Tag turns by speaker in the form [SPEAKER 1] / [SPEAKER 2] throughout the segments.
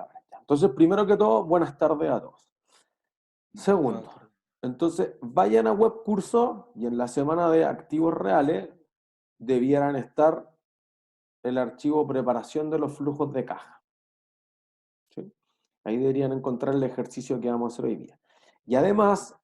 [SPEAKER 1] grabar. Entonces, primero que todo, buenas tardes a todos. Segundo, entonces, vayan a Webcurso y en la semana de activos reales debieran estar el archivo preparación de los flujos de caja. ¿Sí? Ahí deberían encontrar el ejercicio que vamos a hacer hoy día. Y además,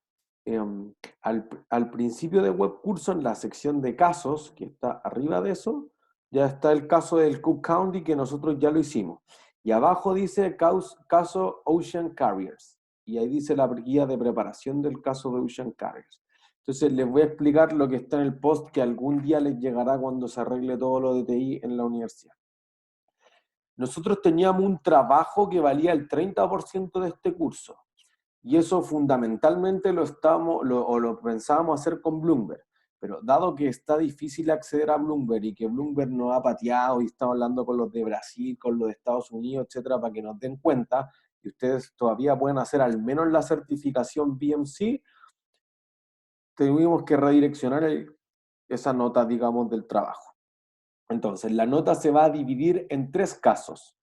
[SPEAKER 1] al principio de Webcurso, en la sección de casos, que está arriba de eso, ya está el caso del Cook County, que nosotros ya lo hicimos. Y abajo dice caso Ocean Carriers. Y ahí dice la guía de preparación del caso de Ocean Carriers. Entonces les voy a explicar lo que está en el post que algún día les llegará cuando se arregle todo lo de TI en la universidad. Nosotros teníamos un trabajo que valía el 30% de este curso. Y eso fundamentalmente lo pensábamos hacer con Bloomberg. Pero dado que está difícil acceder a Bloomberg y que Bloomberg nos ha pateado y estamos hablando con los de Brasil, con los de Estados Unidos, etcétera, para que nos den cuenta y ustedes todavía pueden hacer al menos la certificación BMC, tuvimos que redireccionar esa nota, digamos, del trabajo. Entonces, la nota se va a dividir en 3 casos.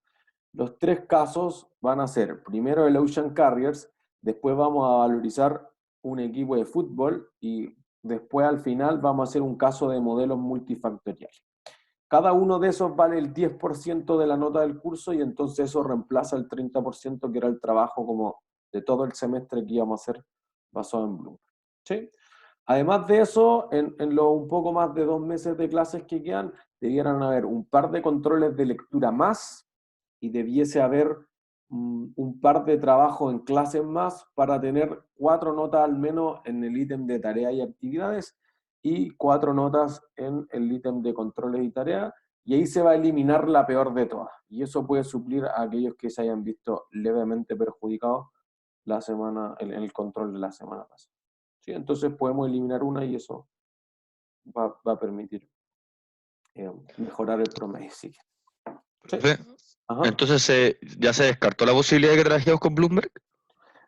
[SPEAKER 1] Los 3 casos van a ser, primero el Ocean Carriers, después vamos a valorizar un equipo de fútbol y después al final vamos a hacer un caso de modelos multifactoriales. Cada uno de esos vale el 10% de la nota del curso y entonces eso reemplaza el 30% que era el trabajo como de todo el semestre que íbamos a hacer basado en Bloomberg. ¿Sí? Además de eso, en los un poco más de 2 meses de clases que quedan, debieran haber un par de controles de lectura más y debiese haber un par de trabajos en clases más para tener 4 notas al menos en el ítem de tareas y actividades y 4 notas en el ítem de controles y tareas, y ahí se va a eliminar la peor de todas. Y eso puede suplir a aquellos que se hayan visto levemente perjudicados en el control de la semana pasada. ¿Sí? Entonces podemos eliminar una y eso va a permitir mejorar el promedio. ¿Sí? ¿Sí? Ajá.
[SPEAKER 2] Entonces, ¿ya se descartó la posibilidad de que trabajemos con Bloomberg?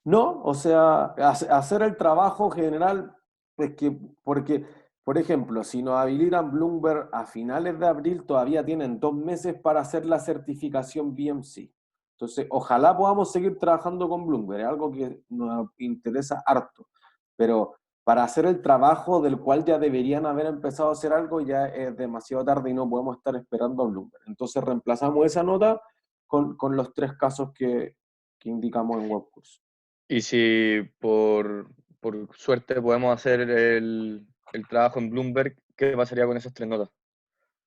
[SPEAKER 1] No, o sea, hacer el trabajo general, es que, porque, por ejemplo, si nos habilitan Bloomberg a finales de abril, todavía tienen 2 meses para hacer la certificación BMC. Entonces, ojalá podamos seguir trabajando con Bloomberg, es algo que nos interesa harto, pero para hacer el trabajo del cual ya deberían haber empezado a hacer algo, ya es demasiado tarde y no podemos estar esperando a Bloomberg. Entonces, reemplazamos esa nota con los 3 casos que indicamos en Webcurso.
[SPEAKER 2] Y si por suerte podemos hacer el trabajo en Bloomberg, ¿qué pasaría con esas 3 notas?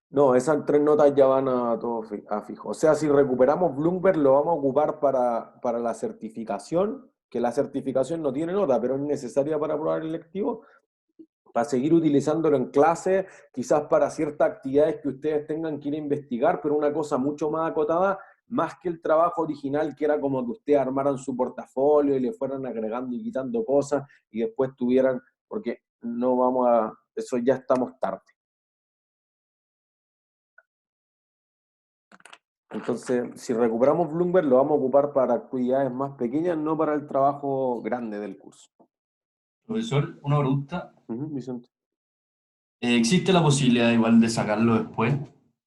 [SPEAKER 1] No, esas 3 notas ya van a todo a fijo. O sea, si recuperamos Bloomberg, lo vamos a ocupar para la certificación, que la certificación no tiene nota, pero es necesaria para aprobar el lectivo, para seguir utilizándolo en clase, quizás para ciertas actividades que ustedes tengan que ir a investigar, pero una cosa mucho más acotada, más que el trabajo original, que era como que ustedes armaran su portafolio y le fueran agregando y quitando cosas, y después tuvieran, porque no vamos a, eso ya estamos tarde. Entonces, si recuperamos Bloomberg, lo vamos a ocupar para actividades más pequeñas, no para el trabajo grande del curso.
[SPEAKER 3] Profesor, una pregunta.
[SPEAKER 1] Vicente.
[SPEAKER 3] ¿Existe la posibilidad igual de sacarlo después?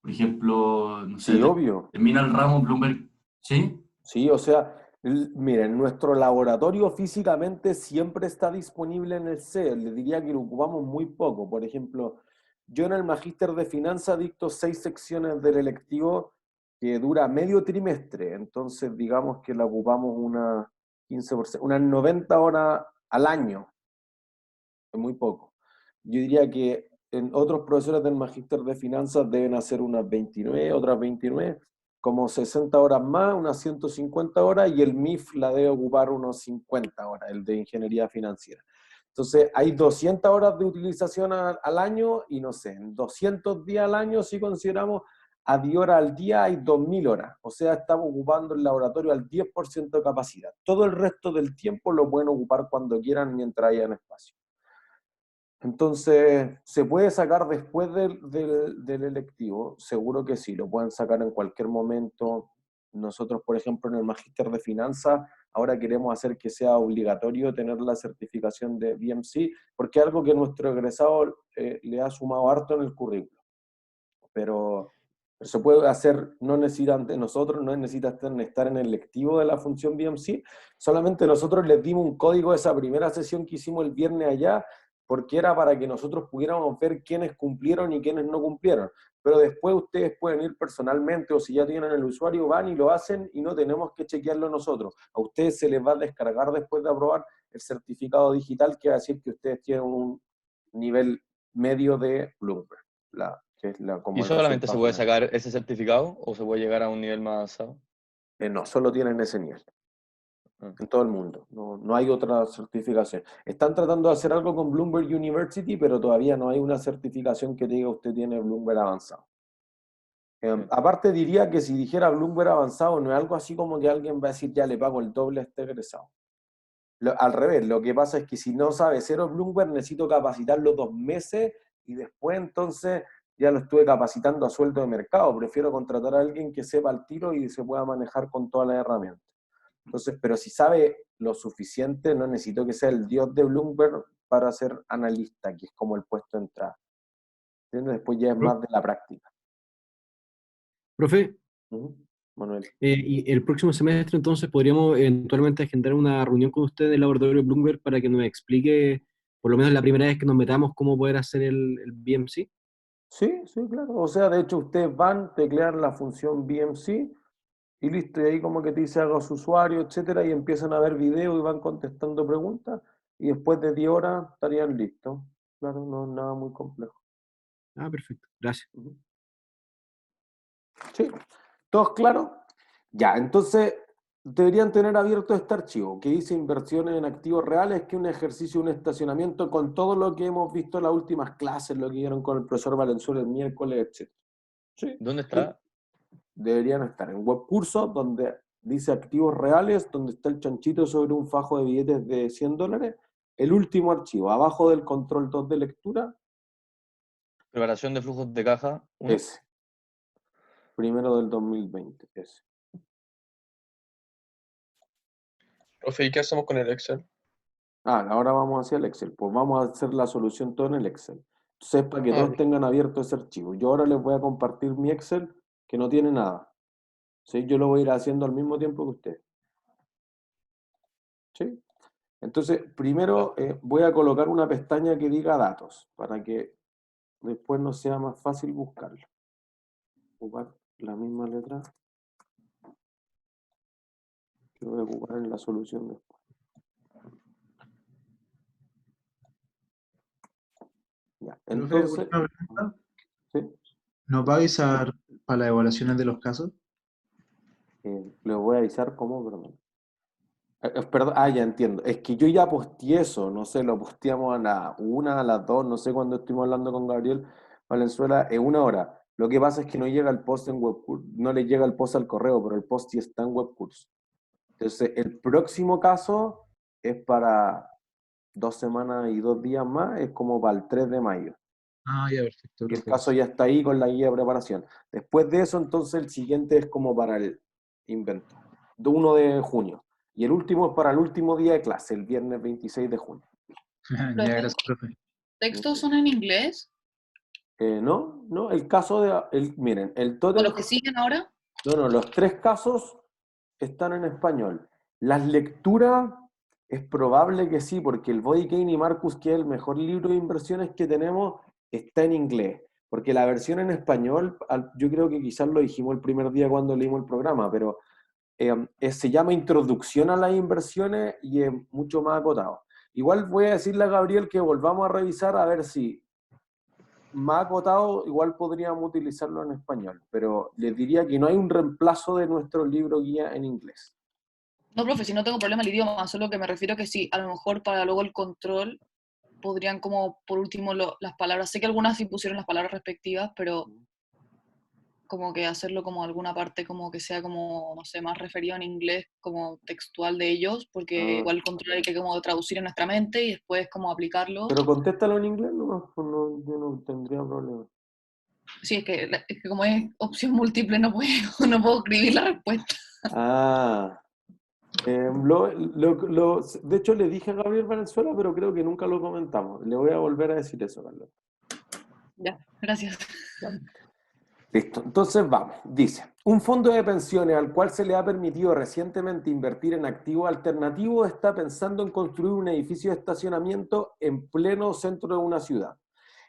[SPEAKER 3] Por ejemplo, no sé,
[SPEAKER 1] Sí, obvio.
[SPEAKER 3] termina el ramo Bloomberg, ¿sí?
[SPEAKER 1] Sí, o sea, miren, nuestro laboratorio físicamente siempre está disponible en el CEL. Le diría que lo ocupamos muy poco. Por ejemplo, yo en el Magíster de Finanzas dicto 6 secciones del electivo que dura medio trimestre. Entonces, digamos que la ocupamos unas 15%, unas 90 horas al año. Es muy poco. Yo diría que en otros profesores del Magíster de Finanzas deben hacer unas 29, otras 29, como 60 horas más, unas 150 horas, y el MIF la debe ocupar unos 50 horas, el de Ingeniería Financiera. Entonces, hay 200 horas de utilización al año, y no sé, en 200 días al año, si consideramos a 10 horas al día, hay 2000 horas. O sea, estamos ocupando el laboratorio al 10% de capacidad. Todo el resto del tiempo lo pueden ocupar cuando quieran mientras hayan espacio. Entonces, ¿se puede sacar después del electivo? Seguro que sí, lo pueden sacar en cualquier momento. Nosotros, por ejemplo, en el Magíster de Finanzas, ahora queremos hacer que sea obligatorio tener la certificación de BMC, porque es algo que nuestro egresado le ha sumado harto en el currículo. Pero Pero se puede hacer, no necesitan de nosotros, no necesitan estar en el lectivo de la función BMC, solamente nosotros les dimos un código de esa primera sesión que hicimos el viernes allá, porque era para que nosotros pudiéramos ver quiénes cumplieron y quiénes no cumplieron. Pero después ustedes pueden ir personalmente, o si ya tienen el usuario, van y lo hacen y no tenemos que chequearlo nosotros. A ustedes se les va a descargar después de aprobar el certificado digital, que va a decir que ustedes tienen un nivel medio de Bloomberg, que es como
[SPEAKER 2] ¿Y
[SPEAKER 1] el
[SPEAKER 2] solamente se
[SPEAKER 1] resultado
[SPEAKER 2] puede
[SPEAKER 1] final.
[SPEAKER 2] sacar ese certificado o se puede llegar a un nivel más avanzado?
[SPEAKER 1] No, solo tienen ese nivel.
[SPEAKER 2] Ah.
[SPEAKER 1] En todo el mundo. No hay otra certificación. Están tratando de hacer algo con Bloomberg University, pero todavía no hay una certificación que diga usted tiene Bloomberg avanzado. Aparte diría que si dijera Bloomberg avanzado, no es algo así como que alguien va a decir ya le pago el doble a este egresado. Al revés, lo que pasa es que si no sabe cero Bloomberg, necesito capacitarlo 2 meses y después entonces ya lo estuve capacitando a sueldo de mercado. Prefiero contratar a alguien que sepa el tiro y se pueda manejar con todas las herramientas. Entonces, pero si sabe lo suficiente, no necesito que sea el dios de Bloomberg para ser analista, que es como el puesto de entrada. ¿Entiendes? Después ya es más de la práctica.
[SPEAKER 4] Profe,
[SPEAKER 1] Manuel.
[SPEAKER 4] y el próximo semestre entonces podríamos eventualmente agendar una reunión con usted del laboratorio de Bloomberg para que nos explique, por lo menos la primera vez que nos metamos, cómo poder hacer el BMC.
[SPEAKER 1] Sí, sí, claro. O sea, de hecho, ustedes van, teclean la función BMC y listo. Y ahí como que te dice haga su usuario, etcétera, y empiezan a ver videos y van contestando preguntas. Y después de 10 horas estarían listos. Claro, no es nada muy complejo.
[SPEAKER 4] Ah, perfecto. Gracias.
[SPEAKER 1] Sí, ¿todos claros? Ya, entonces deberían tener abierto este archivo que dice inversiones en activos reales, que es un ejercicio, un estacionamiento con todo lo que hemos visto en las últimas clases, lo que vieron con el profesor Valenzuela el miércoles, etc. ¿Sí?
[SPEAKER 2] ¿Dónde está?
[SPEAKER 1] Deberían estar en web curso, donde dice activos reales, donde está el chanchito sobre un fajo de billetes de $100. El último archivo, abajo del control 2 de lectura,
[SPEAKER 2] Preparación de flujos de caja. 1.
[SPEAKER 1] ese. Primero del 2020, ese.
[SPEAKER 5] Profe, ¿y qué hacemos con el Excel?
[SPEAKER 1] Ahora vamos hacia el Excel. Pues vamos a hacer la solución todo en el Excel. Entonces, para que todos tengan abierto ese archivo. Yo ahora les voy a compartir mi Excel, que no tiene nada. ¿Sí? Yo lo voy a ir haciendo al mismo tiempo que ustedes. ¿Sí? Entonces, primero voy a colocar una pestaña que diga datos, para que después nos sea más fácil buscarlo. Ocupar la misma letra que voy a ocupar en la solución después. Ya, entonces,
[SPEAKER 6] Profe, una pregunta.
[SPEAKER 1] ¿sí?
[SPEAKER 6] ¿Nos va a avisar para las evaluaciones de los casos?
[SPEAKER 1] Les voy a avisar cómo, perdón. Perdón, ya entiendo. Es que yo ya posteé eso, no sé, lo posteamos a la 1, a las 2, no sé cuándo estuvimos hablando con Gabriel Valenzuela, en 1 hora. Lo que pasa es que no llega el post en WebCourse, no le llega el post al correo, pero el post sí está en WebCourse. Entonces, el próximo caso es para 2 semanas y 2 días más, es como para el 3 de mayo.
[SPEAKER 6] Ah, ya, perfecto.
[SPEAKER 1] Y el caso ya está ahí con la guía de preparación. Después de eso, entonces, el siguiente es como para el invento, de 1 de junio. Y el último es para el último día de clase, el viernes 26 de junio.
[SPEAKER 6] Ya, gracias, profe.
[SPEAKER 7] ¿Textos son en inglés?
[SPEAKER 1] No, el caso de... miren, el
[SPEAKER 7] ¿O
[SPEAKER 1] totem...
[SPEAKER 7] los que siguen ahora?
[SPEAKER 1] No, los 3 casos están en español. Las lecturas es probable que sí, porque el Body Kane y Marcus, que es el mejor libro de inversiones que tenemos, está en inglés. Porque la versión en español, yo creo que quizás lo dijimos el primer día cuando leímos el programa, pero se llama Introducción a las Inversiones y es mucho más acotado. Igual voy a decirle a Gabriel que volvamos a revisar a ver si más acotado igual podríamos utilizarlo en español, pero les diría que no hay un reemplazo de nuestro libro guía en inglés.
[SPEAKER 7] No, profe, si no tengo problema el idioma, solo que me refiero que sí, a lo mejor para luego el control podrían como, por último, las palabras, sé que algunas sí pusieron las palabras respectivas, pero como que hacerlo como alguna parte como que sea como, no sé, más referido en inglés, como textual de ellos, porque igual el control hay que como traducir en nuestra mente y después como aplicarlo.
[SPEAKER 1] Pero contéstalo en inglés, pues no, yo no tendría problema.
[SPEAKER 7] Sí, es que como es opción múltiple no puedo escribir la respuesta.
[SPEAKER 1] De hecho le dije a Gabriel Valenzuela, pero creo que nunca lo comentamos. Le voy a volver a decir eso, Carlos.
[SPEAKER 7] Ya, gracias.
[SPEAKER 1] Listo, entonces vamos. Dice, un fondo de pensiones al cual se le ha permitido recientemente invertir en activos alternativos está pensando en construir un edificio de estacionamiento en pleno centro de una ciudad.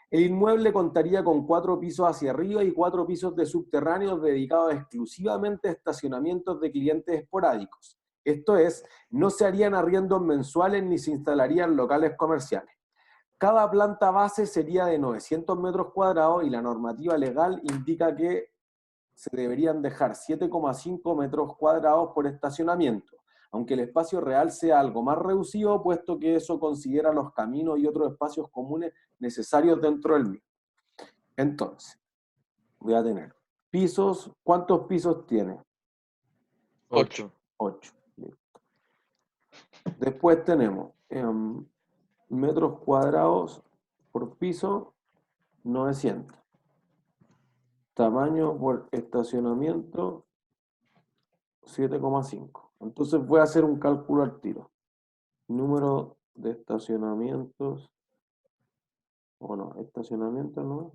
[SPEAKER 1] El inmueble contaría con 4 pisos hacia arriba y 4 pisos de subterráneos dedicados exclusivamente a estacionamientos de clientes esporádicos. Esto es, no se harían arriendos mensuales ni se instalarían locales comerciales. Cada planta base sería de 900 metros cuadrados y la normativa legal indica que se deberían dejar 7,5 metros cuadrados por estacionamiento, aunque el espacio real sea algo más reducido, puesto que eso considera los caminos y otros espacios comunes necesarios dentro del mismo. Entonces, voy a tener pisos. ¿Cuántos pisos tiene?
[SPEAKER 5] 8.
[SPEAKER 1] 8. Después tenemos metros cuadrados por piso, 900. Tamaño por estacionamiento, 7,5. Entonces voy a hacer un cálculo al tiro. Número de estacionamientos, bueno, estacionamientos no,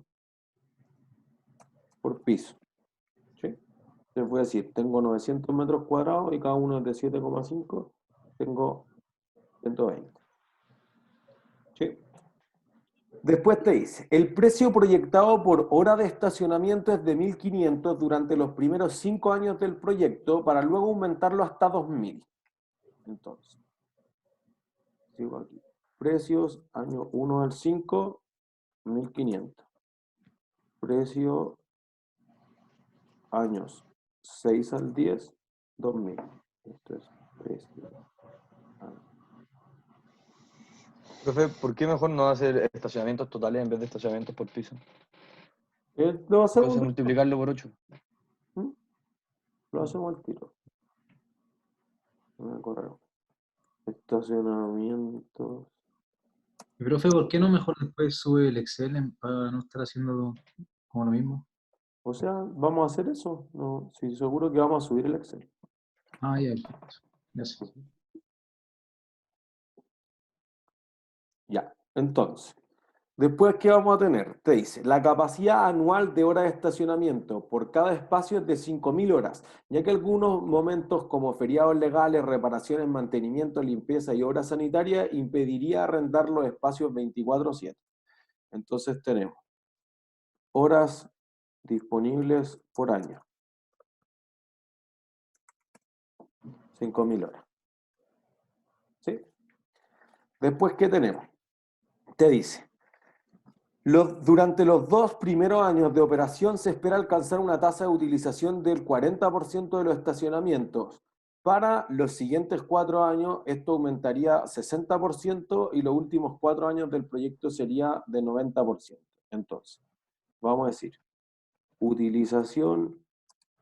[SPEAKER 1] por piso. ¿Sí? Les voy a decir, tengo 900 metros cuadrados y cada uno es de 7,5, tengo 120. ¿Sí? Después te dice, el precio proyectado por hora de estacionamiento es de 1.500 durante los primeros 5 años del proyecto para luego aumentarlo hasta 2.000. Entonces, sigo aquí. Precios, año 1 al 5, 1.500. Precio, años 6 al 10, 2.000. Esto es precio.
[SPEAKER 2] Profe, ¿por qué mejor no hacer estacionamientos totales en vez de estacionamientos por piso?
[SPEAKER 1] Lo hacemos,
[SPEAKER 2] Entonces multiplicarlo por 8.
[SPEAKER 1] lo hacemos al tiro. Correo. Estacionamientos.
[SPEAKER 6] Y, profe, ¿por qué no mejor después sube el Excel para no estar haciendo como lo mismo?
[SPEAKER 1] O sea, ¿vamos a hacer eso? No, sí, seguro que vamos a subir el Excel.
[SPEAKER 6] Ah, ya, perfecto. Ya sé.
[SPEAKER 1] Ya, entonces, después, ¿qué vamos a tener? Te dice, la capacidad anual de horas de estacionamiento por cada espacio es de 5.000 horas, ya que algunos momentos como feriados legales, reparaciones, mantenimiento, limpieza y obras sanitarias impediría arrendar los espacios 24/7. Entonces tenemos horas disponibles por año. 5.000 horas. ¿Sí? Después, ¿qué tenemos? Te dice, durante los 2 primeros años de operación se espera alcanzar una tasa de utilización del 40% de los estacionamientos. Para los siguientes 4 años esto aumentaría 60% y los últimos 4 años del proyecto sería de 90%. Entonces, vamos a decir, utilización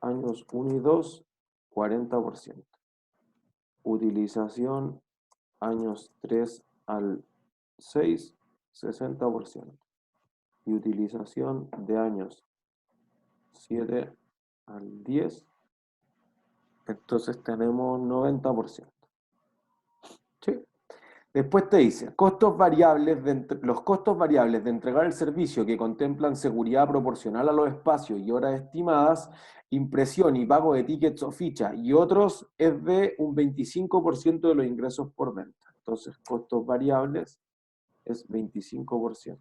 [SPEAKER 1] años 1 y 2, 40%. Utilización años 3 al 6, 60%. Y utilización de años 7 al 10, entonces tenemos 90%. ¿Sí? Después te dice, los costos variables de entregar el servicio que contemplan seguridad proporcional a los espacios y horas estimadas, impresión y pago de tickets o fichas y otros es de un 25% de los ingresos por venta. Entonces, costos variables es 25%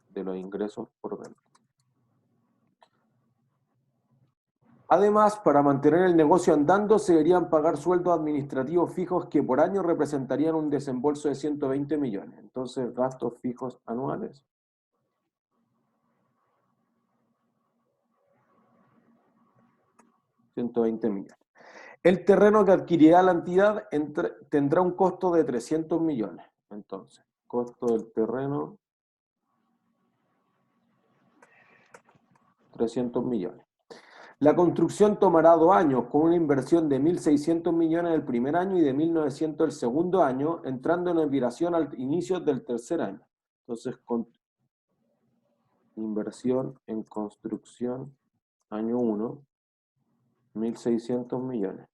[SPEAKER 1] de los ingresos por venta. Además, para mantener el negocio andando, se deberían pagar sueldos administrativos fijos que por año representarían un desembolso de 120 millones. Entonces, gastos fijos anuales. $120 millones. El terreno que adquirirá la entidad tendrá un costo de 300 millones. Entonces, costo del terreno, 300 millones. La construcción tomará 2 años, con una inversión de 1.600 millones el primer año y de 1.900 el segundo año, entrando en operación al inicio del tercer año. Entonces, inversión en construcción, año 1, 1.600 millones.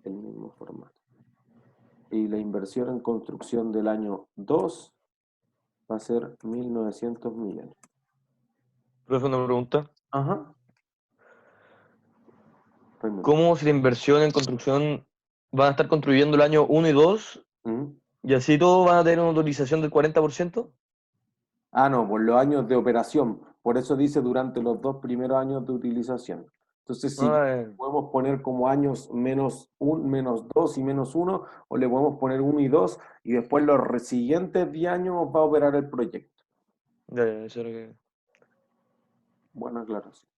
[SPEAKER 1] El mismo formato. Y la inversión en construcción del año 2, va a ser 1.900 millones.
[SPEAKER 2] Profe, una pregunta.
[SPEAKER 1] Ajá. Raimundo.
[SPEAKER 2] ¿Cómo si la inversión en construcción van a estar construyendo el año 1 y 2
[SPEAKER 1] ¿Mm?
[SPEAKER 2] y así todos van a tener una autorización del 40%?
[SPEAKER 1] Ah, no, por los años de operación. Por eso dice durante los 2 primeros años de utilización. Entonces, si podemos poner como años -1, -2 y -1, o le podemos poner 1 y 2, y después los siguientes 10 años va a operar el proyecto.
[SPEAKER 2] Ya, eso era que...
[SPEAKER 1] Buena aclaración.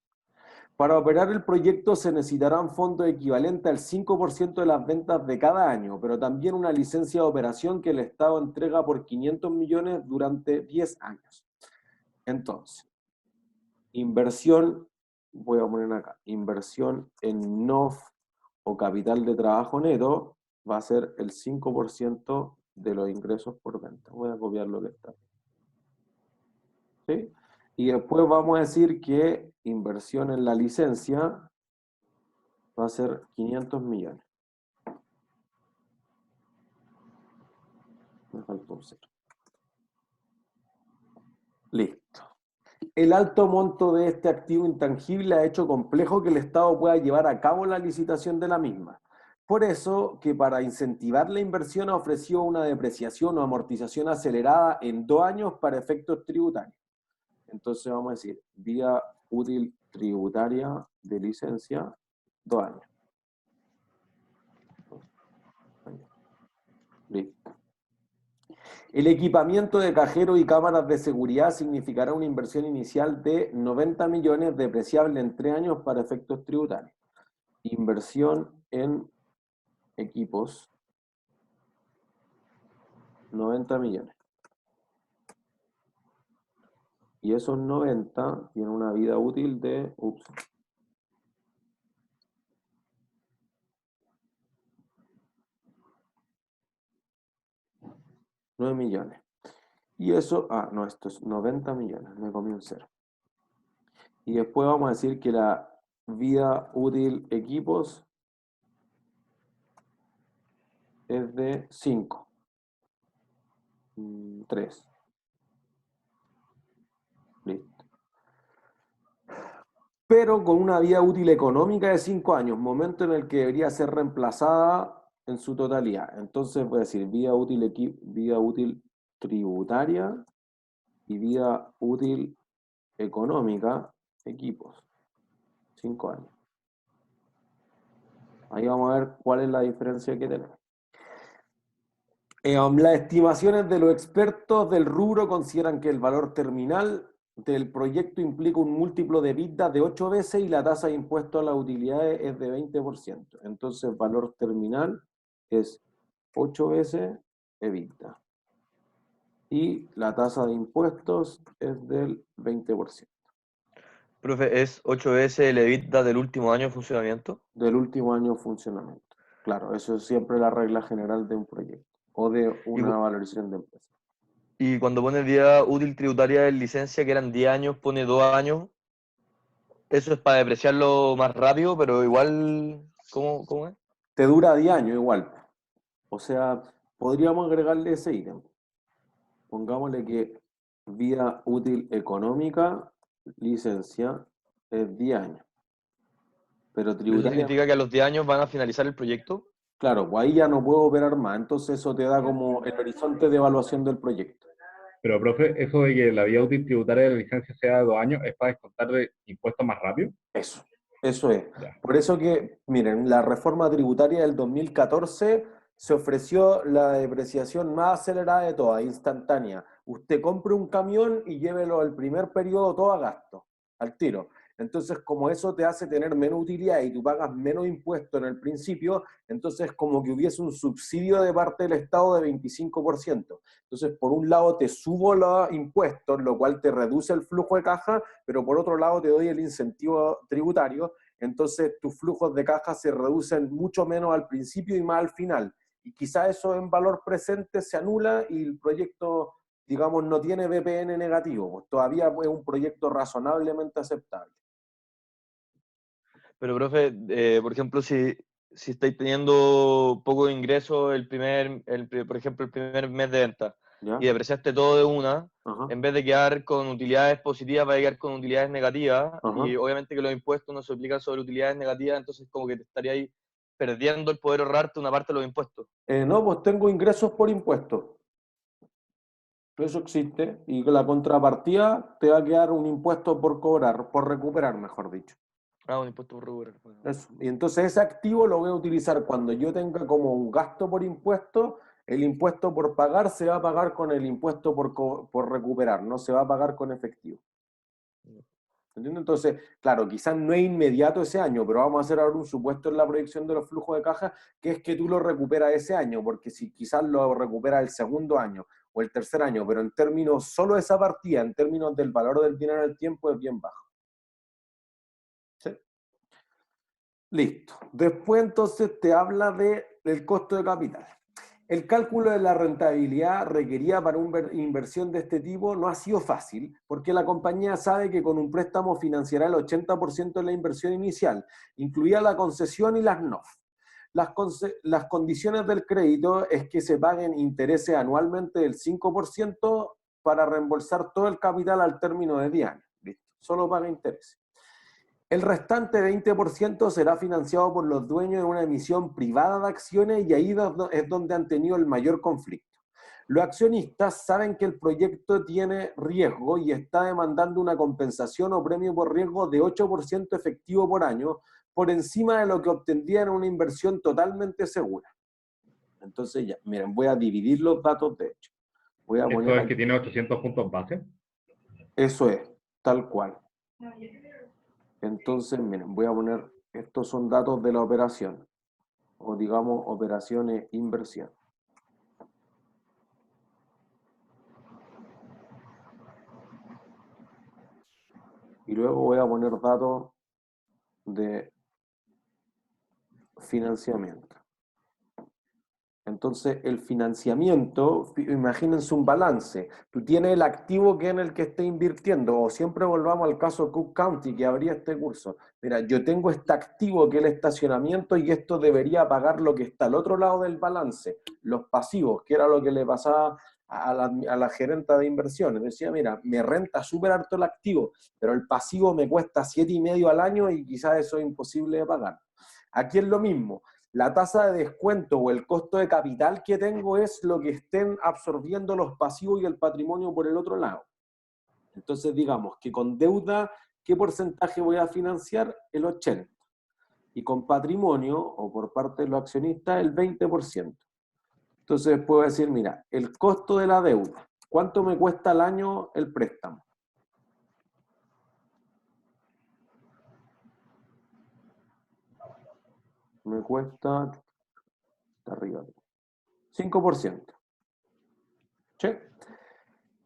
[SPEAKER 1] Para operar el proyecto se necesitarán fondos equivalentes al 5% de las ventas de cada año, pero también una licencia de operación que el Estado entrega por 500 millones durante 10 años. Entonces, inversión, voy a poner acá, inversión en NOF o capital de trabajo neto va a ser el 5% de los ingresos por venta. Voy a copiar lo que está. ¿Sí? Y después vamos a decir que inversión en la licencia va a ser 500 millones. Me faltó un cero. Listo. El alto monto de este activo intangible ha hecho complejo que el Estado pueda llevar a cabo la licitación de la misma. Por eso que para incentivar la inversión ha ofrecido una depreciación o amortización acelerada en 2 años para efectos tributarios. Entonces vamos a decir, vía útil tributaria de licencia, 2 años. Listo. El equipamiento de cajero y cámaras de seguridad significará una inversión inicial de 90 millones depreciable en 3 años para efectos tributarios. Inversión en equipos, 90 millones. Y esos 90 tienen una vida útil de, 9 millones. Y eso, no, esto es 90 millones, me comí un cero. Y después vamos a decir que la vida útil equipos es de 5. 3. Listo. Pero con una vida útil económica de 5 años, momento en el que debería ser reemplazada en su totalidad. Entonces voy a decir vida útil tributaria y vida útil económica, equipos. 5 años. Ahí vamos a ver cuál es la diferencia que tenemos. Las estimaciones de los expertos del rubro consideran que el valor terminal del proyecto implica un múltiplo de EBITDA de 8 veces y la tasa de impuesto a las utilidades es de 20%. Entonces, valor terminal es 8 veces EBITDA. Y la tasa de impuestos es del 20%.
[SPEAKER 2] Profe, ¿es 8 veces el EBITDA del último año de funcionamiento?
[SPEAKER 1] Del último año de funcionamiento. Claro, eso es siempre la regla general de un proyecto o de una valorización de empresa.
[SPEAKER 2] Y cuando pone vida útil tributaria de licencia, que eran 10 años, pone 2 años. Eso es para depreciarlo más rápido, pero igual, ¿cómo es?
[SPEAKER 1] Te dura 10 años igual. O sea, podríamos agregarle ese ítem. Pongámosle que vida útil económica, licencia, es 10 años. Pero
[SPEAKER 2] ¿Eso
[SPEAKER 1] tributaria,
[SPEAKER 2] significa que a los 10 años van a finalizar el proyecto?
[SPEAKER 1] claro, pues ahí ya no puedo operar más. Entonces eso te da como el horizonte de evaluación del proyecto.
[SPEAKER 5] Pero, profe, eso de que la vida útil tributaria de la licencia sea de 2 años, ¿es para descontar de impuestos más rápido?
[SPEAKER 1] Eso es.
[SPEAKER 5] Ya.
[SPEAKER 1] Por eso que, miren, la reforma tributaria del 2014 se ofreció la depreciación más acelerada de todas, instantánea. Usted compre un camión y llévelo al primer periodo todo a gasto, al tiro. Entonces, como eso te hace tener menos utilidad y tú pagas menos impuestos en el principio, entonces como que hubiese un subsidio de parte del Estado de 25%. Entonces, por un lado te subo los impuestos, lo cual te reduce el flujo de caja, pero por otro lado te doy el incentivo tributario, entonces tus flujos de caja se reducen mucho menos al principio y más al final. Y quizá eso en valor presente se anula y el proyecto, digamos, no tiene BPN negativo, pues todavía es un proyecto razonablemente aceptable.
[SPEAKER 2] Pero, profe, por ejemplo, si estáis teniendo poco ingreso por ejemplo, el primer mes de venta,
[SPEAKER 1] ¿Ya?
[SPEAKER 2] y depreciaste todo de una,
[SPEAKER 1] Ajá.
[SPEAKER 2] en vez de quedar con utilidades positivas, va a quedar con utilidades negativas,
[SPEAKER 1] Ajá.
[SPEAKER 2] y obviamente que los impuestos no se aplican sobre utilidades negativas, entonces como que te estaría ahí perdiendo el poder ahorrarte una parte de los impuestos.
[SPEAKER 1] No, pues tengo ingresos por impuestos. Eso existe. Y la contrapartida te va a quedar un impuesto por cobrar, por recuperar, mejor dicho.
[SPEAKER 2] Ah, un impuesto por recuperar. Bueno.
[SPEAKER 1] Eso. Y entonces ese activo lo voy a utilizar cuando yo tenga como un gasto por impuesto. El impuesto por pagar se va a pagar con el impuesto por recuperar, no se va a pagar con efectivo. ¿Entiendes? Entonces, claro, quizás no es inmediato ese año, pero vamos a hacer ahora un supuesto en la proyección de los flujos de caja, que es que tú lo recuperas ese año, porque si quizás lo recuperas el segundo año o el tercer año, pero en términos solo de esa partida, en términos del valor del dinero en el tiempo, es bien bajo. ¿Sí? Listo. Después entonces te habla del costo de capital. El cálculo de la rentabilidad requerida para una inversión de este tipo no ha sido fácil, porque la compañía sabe que con un préstamo financiará el 80% de la inversión inicial, incluida la concesión y las NOF. Las condiciones del crédito es que se paguen intereses anualmente del 5% para reembolsar todo el capital al término de 10 años. ¿Listo? Solo paga intereses. El restante 20% será financiado por los dueños de una emisión privada de acciones y ahí es donde han tenido el mayor conflicto. Los accionistas saben que el proyecto tiene riesgo y está demandando una compensación o premio por riesgo de 8% efectivo por año, por encima de lo que obtendrían en una inversión totalmente segura. Entonces ya, miren, voy a dividir los datos de hecho. Voy a
[SPEAKER 5] ¿Esto
[SPEAKER 1] poner
[SPEAKER 5] es
[SPEAKER 1] aquí.
[SPEAKER 5] que tiene 800 puntos base?
[SPEAKER 1] Eso es, tal cual. Entonces, miren, voy a poner, estos son datos de la operación, o digamos operaciones inversión. Y luego voy a poner datos de financiamiento. Entonces, el financiamiento, imagínense un balance. Tú tienes el activo que en el que esté invirtiendo, o siempre volvamos al caso Cook County, que habría este curso. Mira, yo tengo este activo que es el estacionamiento y esto debería pagar lo que está al otro lado del balance, los pasivos, que era lo que le pasaba a la gerenta de inversiones. Decía, mira, me renta súper harto el activo, pero el pasivo me cuesta 7,5 al año y quizás eso es imposible de pagar. Aquí es lo mismo. La tasa de descuento o el costo de capital que tengo es lo que estén absorbiendo los pasivos y el patrimonio por el otro lado. Entonces, digamos que con deuda, ¿qué porcentaje voy a financiar? El 80%. Y con patrimonio, o por parte de los accionistas, el 20%. Entonces, puedo decir, mira, el costo de la deuda, ¿cuánto me cuesta al año el préstamo? Me cuesta, arriba, 5%. ¿Sí?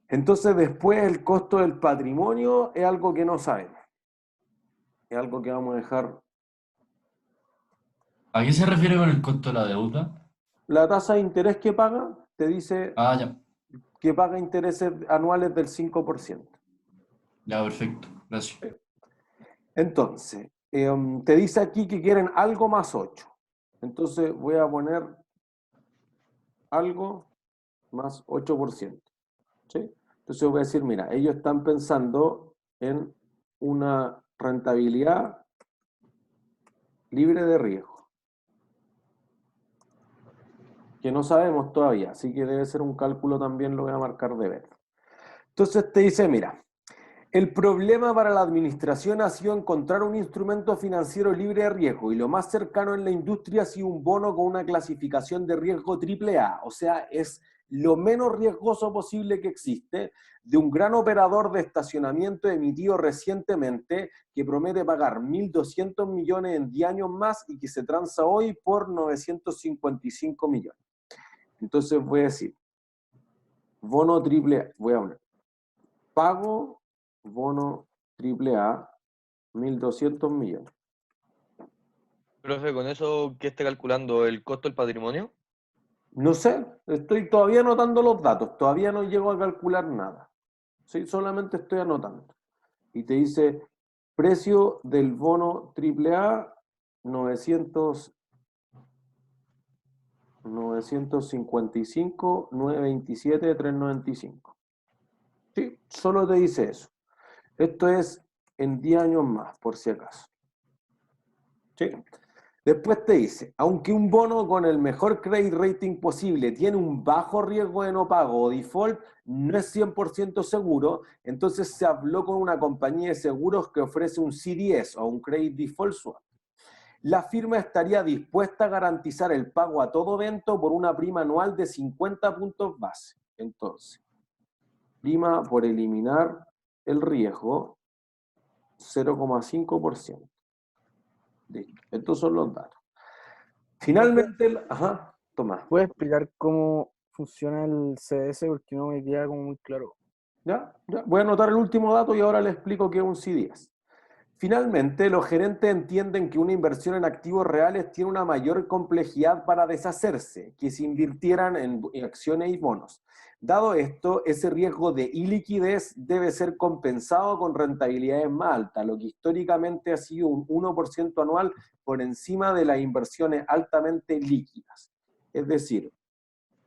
[SPEAKER 1] Entonces después el costo del patrimonio es algo que no sabemos. Es algo que vamos a dejar.
[SPEAKER 3] ¿A qué se refiere con el costo de la deuda?
[SPEAKER 1] La tasa de interés que paga te dice
[SPEAKER 3] Ah, ya.
[SPEAKER 1] que paga intereses anuales del 5%.
[SPEAKER 3] Ya, perfecto. Gracias.
[SPEAKER 1] Entonces, te dice aquí que quieren algo más 8. Entonces voy a poner algo más 8%. ¿Sí? Entonces voy a decir, mira, ellos están pensando en una rentabilidad libre de riesgo, que no sabemos todavía, así que debe ser un cálculo también, lo voy a marcar de verde. Entonces te dice, mira, el problema para la administración ha sido encontrar un instrumento financiero libre de riesgo y lo más cercano en la industria ha sido un bono con una clasificación de riesgo AAA, o sea, es lo menos riesgoso posible que existe, de un gran operador de estacionamiento emitido recientemente que promete pagar 1.200 millones en 10 años más y que se transa hoy por 955 millones. Entonces voy a decir, bono AAA, voy a poner, pago bono AAA, 1.200 millones.
[SPEAKER 2] Profe, ¿con eso qué está calculando? ¿El costo del patrimonio?
[SPEAKER 1] No sé, estoy todavía anotando los datos, todavía no llego a calcular nada. Sí, solamente estoy anotando. Y te dice, precio del bono AAA, 900 955, 927, 395. Sí, solo te dice eso. Esto es en 10 años más, por si acaso. ¿Sí? Después te dice, aunque un bono con el mejor credit rating posible tiene un bajo riesgo de no pago o default, no es 100% seguro, entonces se habló con una compañía de seguros que ofrece un CDS o un Credit Default Swap. La firma estaría dispuesta a garantizar el pago a todo evento por una prima anual de 50 puntos base. Entonces, prima por eliminar el riesgo, 0,5%. Listo. Estos son los datos. Finalmente, ajá, Tomás.
[SPEAKER 8] ¿Puedes explicar cómo funciona el CDS? Porque no me queda como muy claro.
[SPEAKER 1] ¿Ya? Voy a anotar el último dato y ahora les explico qué es un CDS. Finalmente, los gerentes entienden que una inversión en activos reales tiene una mayor complejidad para deshacerse que si invirtieran en acciones y bonos. Dado esto, ese riesgo de iliquidez debe ser compensado con rentabilidades más altas, lo que históricamente ha sido un 1% anual por encima de las inversiones altamente líquidas. Es decir,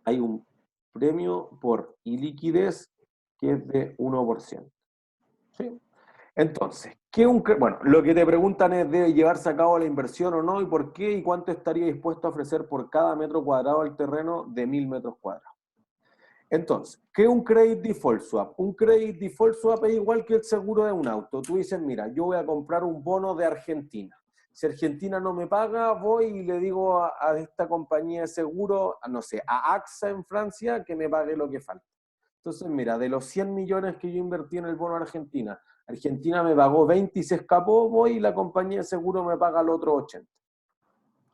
[SPEAKER 1] hay un premio por iliquidez que es de 1%. ¿Sí? Entonces, bueno, lo que te preguntan es, ¿debe llevarse a cabo la inversión o no? ¿Y por qué? ¿Y cuánto estaría dispuesto a ofrecer por cada metro cuadrado del terreno de 1000 metros cuadrados? Entonces, ¿qué es un Credit Default Swap? Un Credit Default Swap es igual que el seguro de un auto. Tú dices, mira, yo voy a comprar un bono de Argentina. Si Argentina no me paga, voy y le digo a esta compañía de seguro, no sé, a AXA en Francia, que me pague lo que falta. Entonces, mira, de los 100 millones que yo invertí en el bono Argentina, Argentina me pagó 20 y se escapó, voy y la compañía de seguro me paga el otro 80.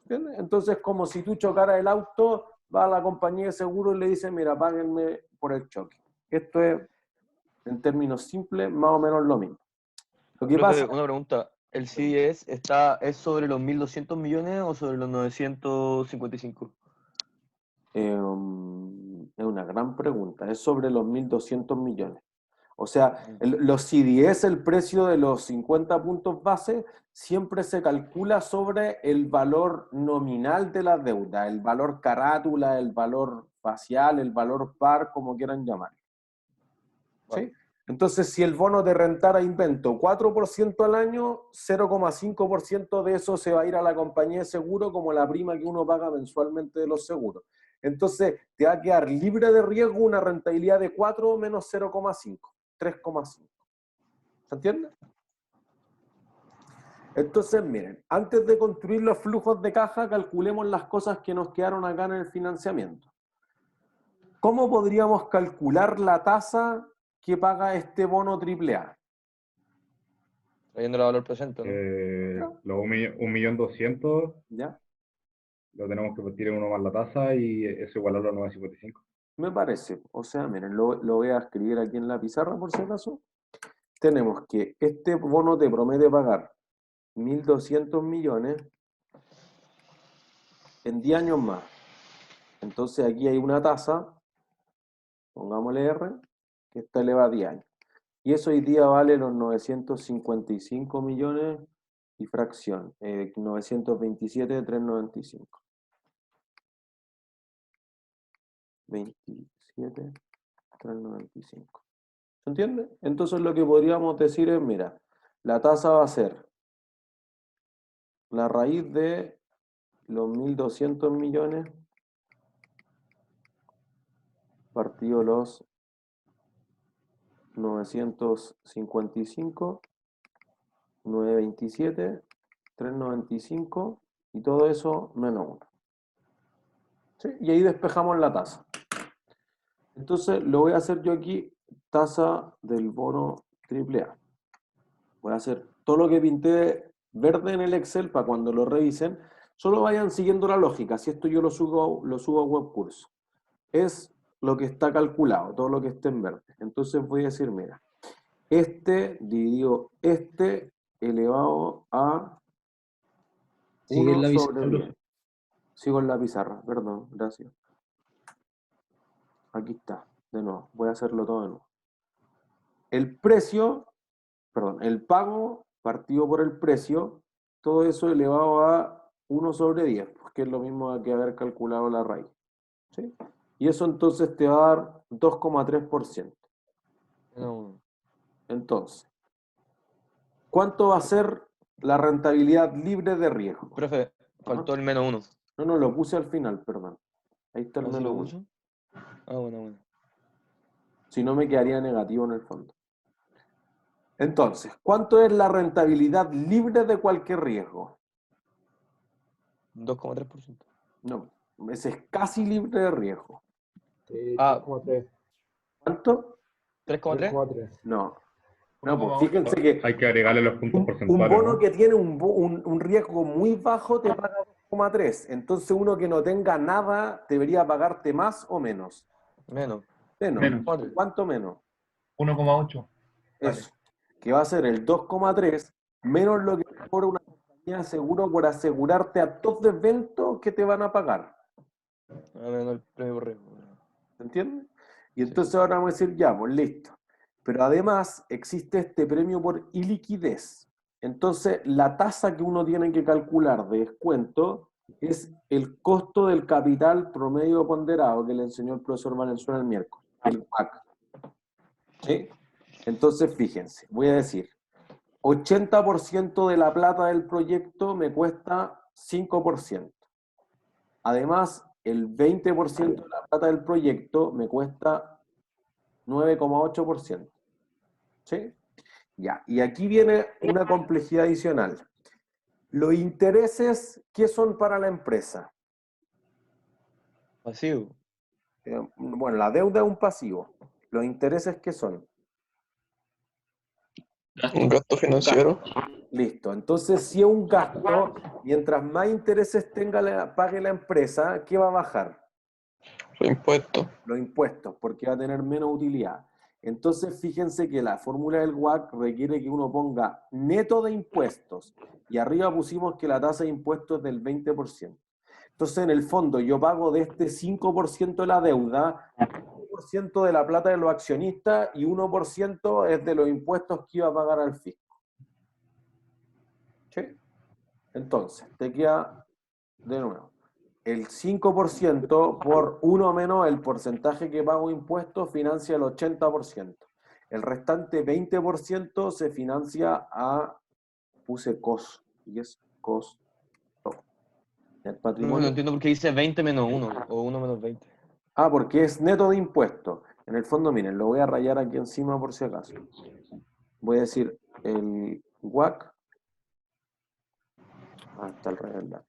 [SPEAKER 1] ¿Entiendes? Entonces, como si tú chocaras el auto, va a la compañía de seguro y le dice, mira, páguenme por el choque. Esto es, en términos simples, más o menos lo mismo. Lo que
[SPEAKER 2] Profe,
[SPEAKER 1] pasa...
[SPEAKER 2] una pregunta. ¿El CDS es sobre los 1.200 millones o sobre los 955?
[SPEAKER 1] Es una gran pregunta. Es sobre los 1.200 millones. O sea, los CDS, el precio de los 50 puntos base, siempre se calcula sobre el valor nominal de la deuda, el valor carátula, el valor facial, el valor par, como quieran llamarlo. ¿Sí? Entonces, si el bono de rentara invento 4% al año, 0,5% de eso se va a ir a la compañía de seguro como la prima que uno paga mensualmente de los seguros. Entonces, te va a quedar libre de riesgo una rentabilidad de 4 menos 0,5, 3,5. ¿Se entiende? Entonces, miren, antes de construir los flujos de caja, calculemos las cosas que nos quedaron acá en el financiamiento. ¿Cómo podríamos calcular la tasa que paga este bono AAA?
[SPEAKER 2] Trayendo el valor presente, ¿no?
[SPEAKER 5] Los 1.200.000,
[SPEAKER 1] ¿Ya?
[SPEAKER 5] lo tenemos que partir en uno más la tasa y eso igual a los 955.
[SPEAKER 1] Me parece. O sea, miren, lo voy a escribir aquí en la pizarra por si acaso. Tenemos que este bono te promete pagar 1.200 millones en 10 años más. Entonces aquí hay una tasa, pongámosle R, que está elevada a 10 años. Y eso hoy día vale los 955 millones y fracción, 927,395. 27,395. ¿Se entiende? Entonces lo que podríamos decir es, mira, la tasa va a ser la raíz de los 1.200 millones partido los 955, 927, 395 y todo eso menos 1. ¿Sí? Y ahí despejamos la tasa. Entonces lo voy a hacer yo aquí, tasa del bono AAA. Voy a hacer todo lo que pinté verde en el Excel para cuando lo revisen, solo vayan siguiendo la lógica. Si esto yo lo subo a Webcurso. Es lo que está calculado, todo lo que esté en verde. Entonces voy a decir, mira, este dividido este elevado a
[SPEAKER 6] Sigue
[SPEAKER 1] 1
[SPEAKER 6] la
[SPEAKER 1] sobre
[SPEAKER 6] pizarra.
[SPEAKER 1] 10. Sigo en la pizarra, perdón, gracias. Aquí está, de nuevo, voy a hacerlo todo de nuevo. El precio, perdón, el pago partido por el precio, todo eso elevado a 1 sobre 10, que es lo mismo que haber calculado la raíz. ¿Sí? Y eso entonces te va a dar 2,3%.
[SPEAKER 2] Menos 1.
[SPEAKER 1] Entonces, ¿cuánto va a ser la rentabilidad libre de riesgo?
[SPEAKER 2] Profe, faltó el menos 1.
[SPEAKER 1] No, lo puse al final, perdón. Ahí está el
[SPEAKER 2] ¿Así
[SPEAKER 1] menos
[SPEAKER 2] lo
[SPEAKER 1] 1.
[SPEAKER 2] puso? Ah, bueno.
[SPEAKER 1] Si no, me quedaría negativo en el fondo. Entonces, ¿cuánto es la rentabilidad libre de cualquier riesgo?
[SPEAKER 2] 2,3%.
[SPEAKER 1] No, ese es casi libre de riesgo.
[SPEAKER 2] Ah.
[SPEAKER 8] 3,3.
[SPEAKER 1] ¿Cuánto?
[SPEAKER 2] 3,3.
[SPEAKER 8] 3,3.
[SPEAKER 1] No, pues fíjense que
[SPEAKER 5] Hay que agregarle los puntos
[SPEAKER 1] un
[SPEAKER 5] porcentuales,
[SPEAKER 1] bono
[SPEAKER 5] ¿no?
[SPEAKER 1] que tiene un riesgo muy bajo te paga 2,3. Entonces uno que no tenga nada debería pagarte más o menos.
[SPEAKER 2] Menos.
[SPEAKER 1] Menos. ¿Cuánto menos?
[SPEAKER 5] 1,8.
[SPEAKER 1] Eso. Que va a ser el 2,3 menos lo que cobra una compañía de seguro por asegurarte a todo evento que te van a pagar.
[SPEAKER 2] Menos el premio por riesgo.
[SPEAKER 1] ¿Se entiende? Y entonces ahora vamos a decir, ya, pues listo. Pero además existe este premio por iliquidez. Entonces la tasa que uno tiene que calcular de descuento es el costo del capital promedio ponderado que le enseñó el profesor Valenzuela el miércoles, el WACC. ¿Sí? Entonces fíjense, voy a decir, 80% de la plata del proyecto me cuesta 5%. Además, el 20% de la plata del proyecto me cuesta 9,8%. ¿Sí? Ya, y aquí viene una complejidad adicional. Los intereses, ¿qué son para la empresa?
[SPEAKER 2] Pasivo.
[SPEAKER 1] Bueno, la deuda es un pasivo. ¿Los intereses qué son?
[SPEAKER 2] Un gasto financiero.
[SPEAKER 1] Listo. Entonces, si es un gasto, mientras más intereses pague la empresa, ¿qué va a bajar?
[SPEAKER 2] Los impuestos.
[SPEAKER 1] Los impuestos, porque va a tener menos utilidad. Entonces, fíjense que la fórmula del WACC requiere que uno ponga neto de impuestos. Y arriba pusimos que la tasa de impuestos es del 20%. Entonces, en el fondo, yo pago de este 5% de la deuda, 1% de la plata de los accionistas y 1% es de los impuestos que iba a pagar al fisco. ¿Sí? Entonces, te queda de nuevo el 5% por 1 menos el porcentaje que pago impuestos financia el 80%. El restante 20% se financia puse costo, y es costo. El
[SPEAKER 2] No
[SPEAKER 1] patrimonio.
[SPEAKER 2] entiendo por qué dice 20 menos 1 o 1 menos 20.
[SPEAKER 1] Porque es neto de impuestos. En el fondo, miren, lo voy a rayar aquí encima por si acaso. Voy a decir el WACC. Está al revés.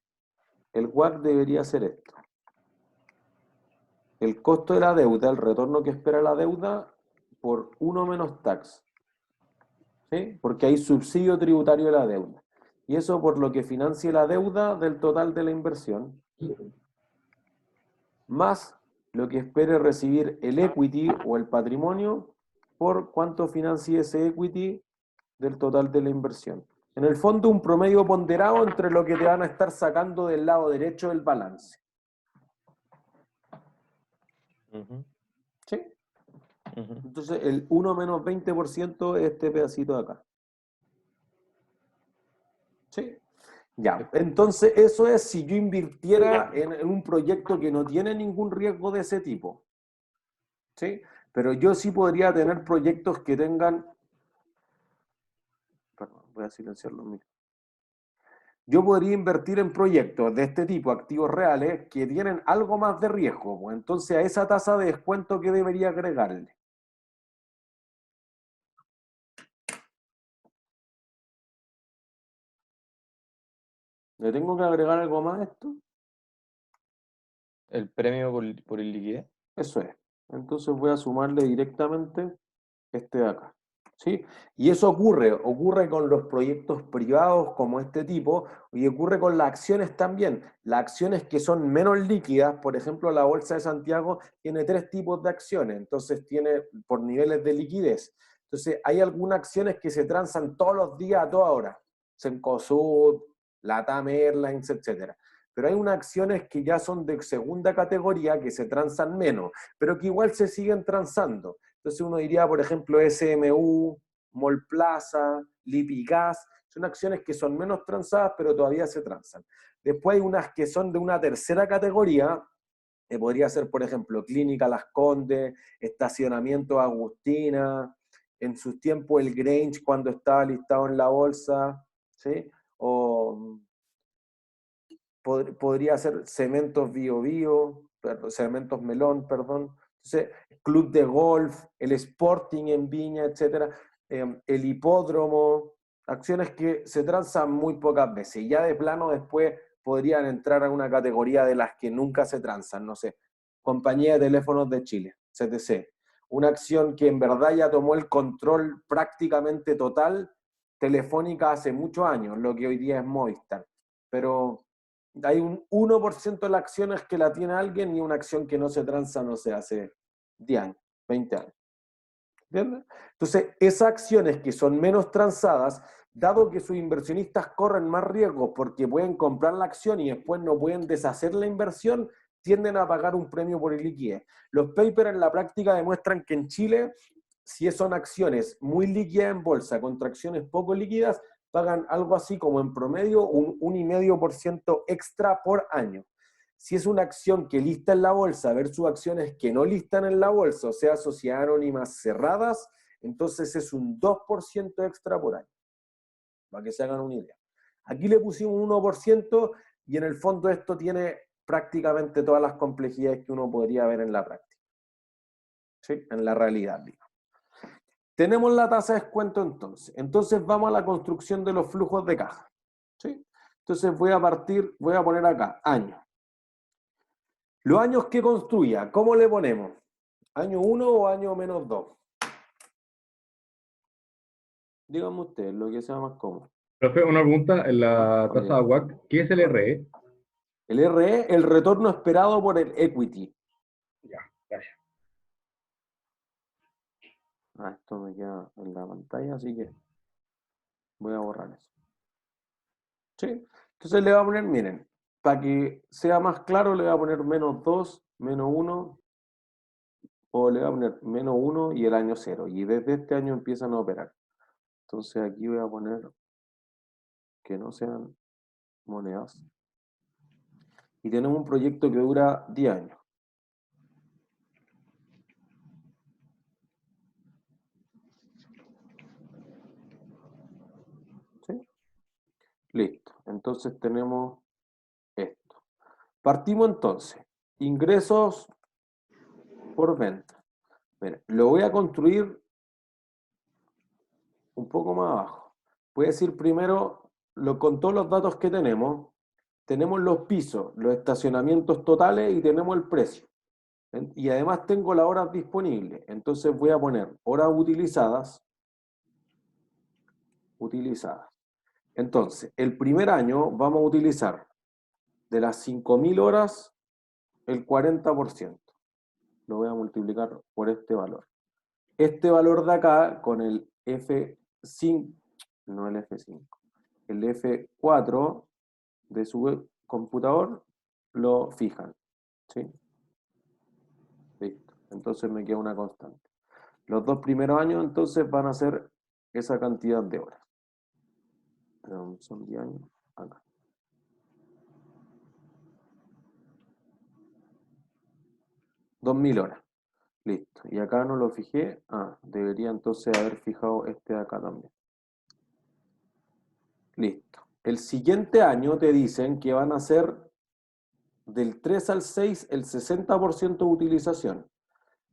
[SPEAKER 1] El WACC debería ser esto. El costo de la deuda, el retorno que espera la deuda, por 1 menos tax. ¿Sí? Porque hay subsidio tributario de la deuda. Y eso por lo que financie la deuda del total de la inversión, más lo que espere recibir el equity o el patrimonio por cuánto financie ese equity del total de la inversión. En el fondo, un promedio ponderado entre lo que te van a estar sacando del lado derecho del balance. ¿Sí? Entonces, el 1 menos 20% es este pedacito de acá. ¿Sí? Ya, entonces eso es si yo invirtiera en un proyecto que no tiene ningún riesgo de ese tipo. ¿Sí? Pero yo sí podría tener proyectos que tengan... Perdón, voy a silenciar los micros. Yo podría invertir en proyectos de este tipo, activos reales, que tienen algo más de riesgo. Pues entonces a esa tasa de descuento, ¿qué debería agregarle? ¿Le tengo que agregar algo más a esto?
[SPEAKER 2] ¿El premio por iliquidez?
[SPEAKER 1] Eso es. Entonces voy a sumarle directamente este de acá. ¿Sí? Y eso ocurre con los proyectos privados como este tipo, y ocurre con las acciones también. Las acciones que son menos líquidas, por ejemplo, la Bolsa de Santiago tiene 3 tipos de acciones, entonces tiene por niveles de liquidez. Entonces hay algunas acciones que se transan todos los días a toda hora. Cencosud, Latam Airlines, etc. Pero hay unas acciones que ya son de segunda categoría, que se transan menos, pero que igual se siguen transando. Entonces uno diría, por ejemplo, SMU, Mallplaza, Lipigas, Son acciones que son menos transadas, pero todavía se transan. Después hay unas que son de una tercera categoría, que podría ser, por ejemplo, Clínica Las Condes, Estacionamiento Agustina, en sus tiempos el Grange cuando estaba listado en la bolsa, ¿sí? O podría ser Cementos Bio Bio, Cementos Melón, perdón. Entonces, Club de Golf, el Sporting en Viña, etcétera, el hipódromo, acciones que se transan muy pocas veces. Ya de plano después podrían entrar a una categoría de las que nunca se transan, no sé, Compañía de Teléfonos de Chile, CTC. Una acción que en verdad ya tomó el control prácticamente total Telefónica hace muchos años, lo que hoy día es Movistar. Pero hay un 1% de las acciones que la tiene alguien y una acción que no se transa, no sé, hace 10 años, 20 años. ¿Entiendes? Entonces, esas acciones que son menos transadas, dado que sus inversionistas corren más riesgos porque pueden comprar la acción y después no pueden deshacer la inversión, tienden a pagar un premio por liquidez. Los papers en la práctica demuestran que en Chile, si son acciones muy líquidas en bolsa contra acciones poco líquidas, pagan algo así como en promedio un 1,5% extra por año. Si es una acción que lista en la bolsa versus acciones que no listan en la bolsa, o sea, sociedades anónimas cerradas, entonces es un 2% extra por año, para que se hagan una idea. Aquí le pusimos un 1% y en el fondo esto tiene prácticamente todas las complejidades que uno podría ver en la práctica. ¿Sí? En la realidad, digo. Tenemos la tasa de descuento entonces. Entonces vamos a la construcción de los flujos de caja. ¿Sí? Entonces voy a poner acá, año. Los años que construya, ¿cómo le ponemos? ¿Año 1 o año -2? Díganme ustedes, lo que sea más cómodo.
[SPEAKER 5] Profe, una pregunta en la tasa de WACC. ¿Qué es el RE?
[SPEAKER 1] El RE, el retorno esperado por el equity.
[SPEAKER 5] Ya, gracias.
[SPEAKER 1] Esto me queda en la pantalla, así que voy a borrar eso. ¿Sí? Entonces le voy a poner, miren, para que sea más claro, le voy a poner -2, -1, o le voy a poner -1 y el año 0. Y desde este año empiezan a operar. Entonces aquí voy a poner que no sean monedas. Y tenemos un proyecto que dura 10 años. ¿Sí? Listo. Entonces tenemos esto. Partimos entonces. Ingresos por venta. Mira, lo voy a construir un poco más abajo. Voy a decir primero, con todos los datos que tenemos los pisos, los estacionamientos totales y tenemos el precio. Y además tengo las horas disponibles. Entonces voy a poner horas utilizadas. Entonces, el primer año vamos a utilizar de las 5.000 horas el 40%. Lo voy a multiplicar por este valor. Este valor de acá con el F5, no el F5, el F4 de su computador lo fijan. ¿Sí? Listo. Entonces me queda una constante. Los 2 primeros años entonces van a ser esa cantidad de horas. Son 10 años acá. 2.000 horas. Listo. Y acá no lo fijé. Debería entonces haber fijado este de acá también. Listo. El siguiente año te dicen que van a ser del 3 al 6 el 60% de utilización.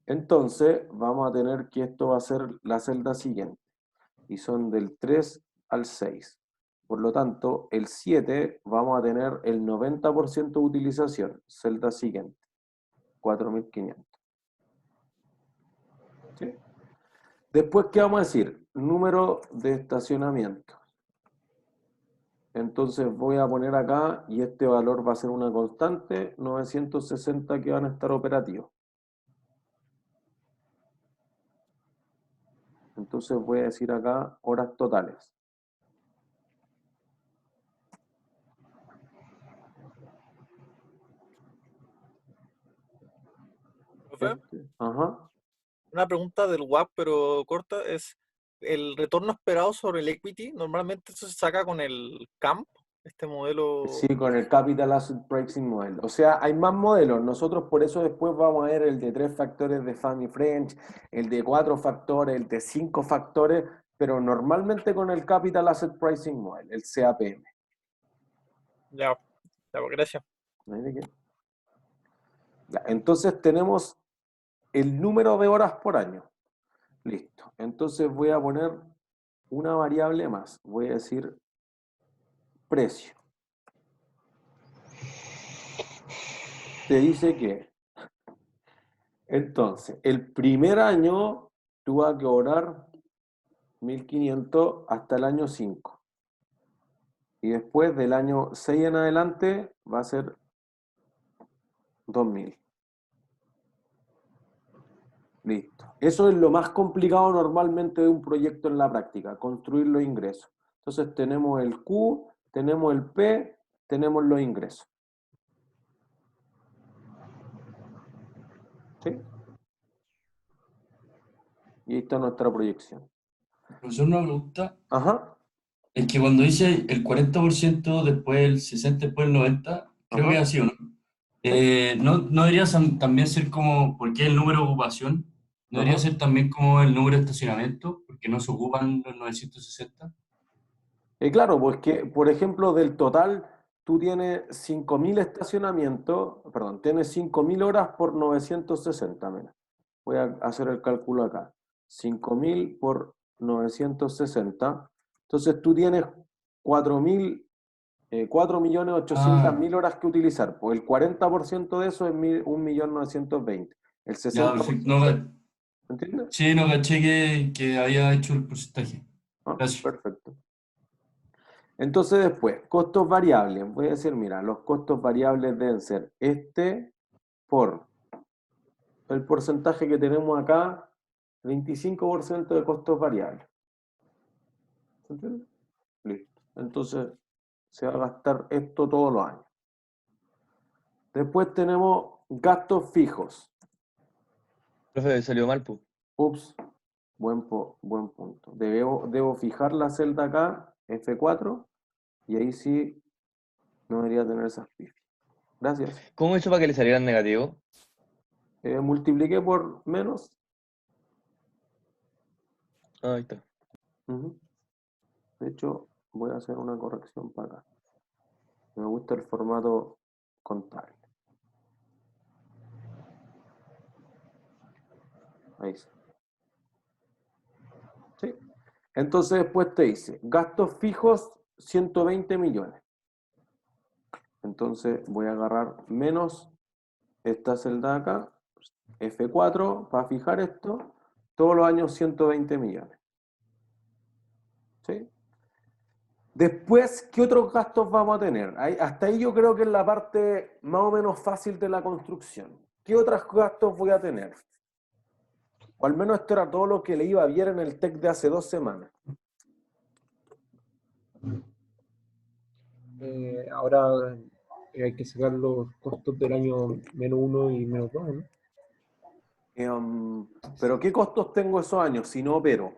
[SPEAKER 1] Entonces vamos a tener que esto va a ser la celda siguiente. Y son del 3 al 6. Por lo tanto, el 7 vamos a tener el 90% de utilización. Celda siguiente. 4.500. ¿Sí? Después, ¿qué vamos a decir? Número de estacionamiento. Entonces voy a poner acá, y este valor va a ser una constante, 960 que van a estar operativos. Entonces voy a decir acá horas totales.
[SPEAKER 9] Profe,
[SPEAKER 1] Ajá.
[SPEAKER 9] una pregunta del WAP, pero corta, es el retorno esperado sobre el equity, normalmente eso se saca con el CAMP, este modelo.
[SPEAKER 1] Sí, con el Capital Asset Pricing Model. O sea, hay más modelos. Nosotros por eso después vamos a ver el de 3 factores de Fannie French, el de 4 factores, el de 5 factores, pero normalmente con el Capital Asset Pricing Model, el CAPM.
[SPEAKER 9] Ya, pues, gracias.
[SPEAKER 1] ¿No hay de qué? Ya, entonces tenemos el número de horas por año. Listo. Entonces voy a poner una variable más. Voy a decir precio. Te dice que, entonces, el primer año tú vas a cobrar 1.500 hasta el año 5. Y después del año 6 en adelante va a ser 2.000. Listo. Eso es lo más complicado normalmente de un proyecto en la práctica, construir los ingresos. Entonces tenemos el Q, tenemos el P, tenemos los ingresos. ¿Sí? Y ahí está nuestra proyección.
[SPEAKER 3] Profesor, una pregunta.
[SPEAKER 1] Ajá.
[SPEAKER 3] Es que cuando dice el 40%, después el 60%, después el 90%, creo
[SPEAKER 1] Ajá.
[SPEAKER 3] que es así, ¿o no? ¿No debería también ser como, ¿por qué el número de ocupación? ¿No debería
[SPEAKER 1] Ajá.
[SPEAKER 3] ser también como el número de estacionamiento? Porque no se ocupan los 960.
[SPEAKER 1] Claro, pues que, por ejemplo, del total, tú tienes 5.000 estacionamientos, perdón, tienes 5.000 horas por 960, mira. Voy a hacer el cálculo acá. 5.000 por 960. Entonces tú tienes 4.800.000 horas que utilizar. Pues el 40% de eso es 1.920.000. El
[SPEAKER 3] Ya, perfecto.
[SPEAKER 1] 60%, ¿entiendes?
[SPEAKER 3] Sí, no caché que había hecho el porcentaje.
[SPEAKER 1] Ah,
[SPEAKER 3] Gracias.
[SPEAKER 1] perfecto. Entonces después, costos variables. Voy a decir, mira, los costos variables deben ser por el porcentaje que tenemos acá, 25% de costos variables. ¿Se entiende? Listo. Entonces se va a gastar esto todos los años. Después tenemos gastos fijos.
[SPEAKER 2] Profe, salió mal, pues.
[SPEAKER 1] Ups, buen punto. Debo fijar la celda acá, F4, y ahí sí no debería tener esas pifias. Gracias.
[SPEAKER 2] ¿Cómo hizo para que le salieran negativos?
[SPEAKER 1] Multipliqué por menos.
[SPEAKER 2] Ah, ahí está.
[SPEAKER 1] Ujú. De hecho, voy a hacer una corrección para acá. Me gusta el formato contable. Ahí sí. ¿Sí? Entonces después te dice, gastos fijos 120 millones. Entonces voy a agarrar menos esta celda acá, F4, para fijar esto, todos los años 120 millones. ¿Sí? Después, ¿qué otros gastos vamos a tener? Hasta ahí yo creo que es la parte más o menos fácil de la construcción. ¿Qué otros gastos voy a tener? O al menos esto era todo lo que le iba a ver en el TEC de hace 2 semanas.
[SPEAKER 4] Ahora hay que sacar los costos del año -1 y -2, ¿no?
[SPEAKER 1] Pero ¿qué costos tengo esos años si no opero?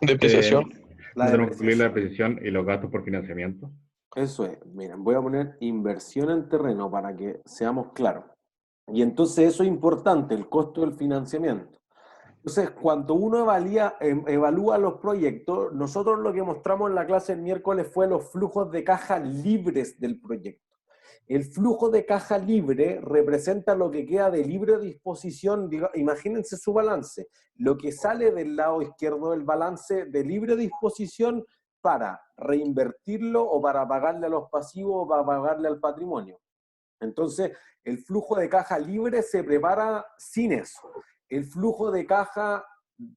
[SPEAKER 2] Depreciación.
[SPEAKER 1] La
[SPEAKER 5] No tenemos que incluir la
[SPEAKER 1] depreciación.
[SPEAKER 5] depreciación y los gastos por financiamiento.
[SPEAKER 1] Eso es. Miren, voy a poner inversión en terreno para que seamos claros. Y entonces eso es importante, el costo del financiamiento. Entonces, cuando uno evalúa los proyectos, nosotros lo que mostramos en la clase el miércoles fue los flujos de caja libres del proyecto. El flujo de caja libre representa lo que queda de libre disposición. Imagínense su balance. Lo que sale del lado izquierdo del balance de libre disposición para reinvertirlo o para pagarle a los pasivos o para pagarle al patrimonio. Entonces, el flujo de caja libre se prepara sin eso. El flujo de caja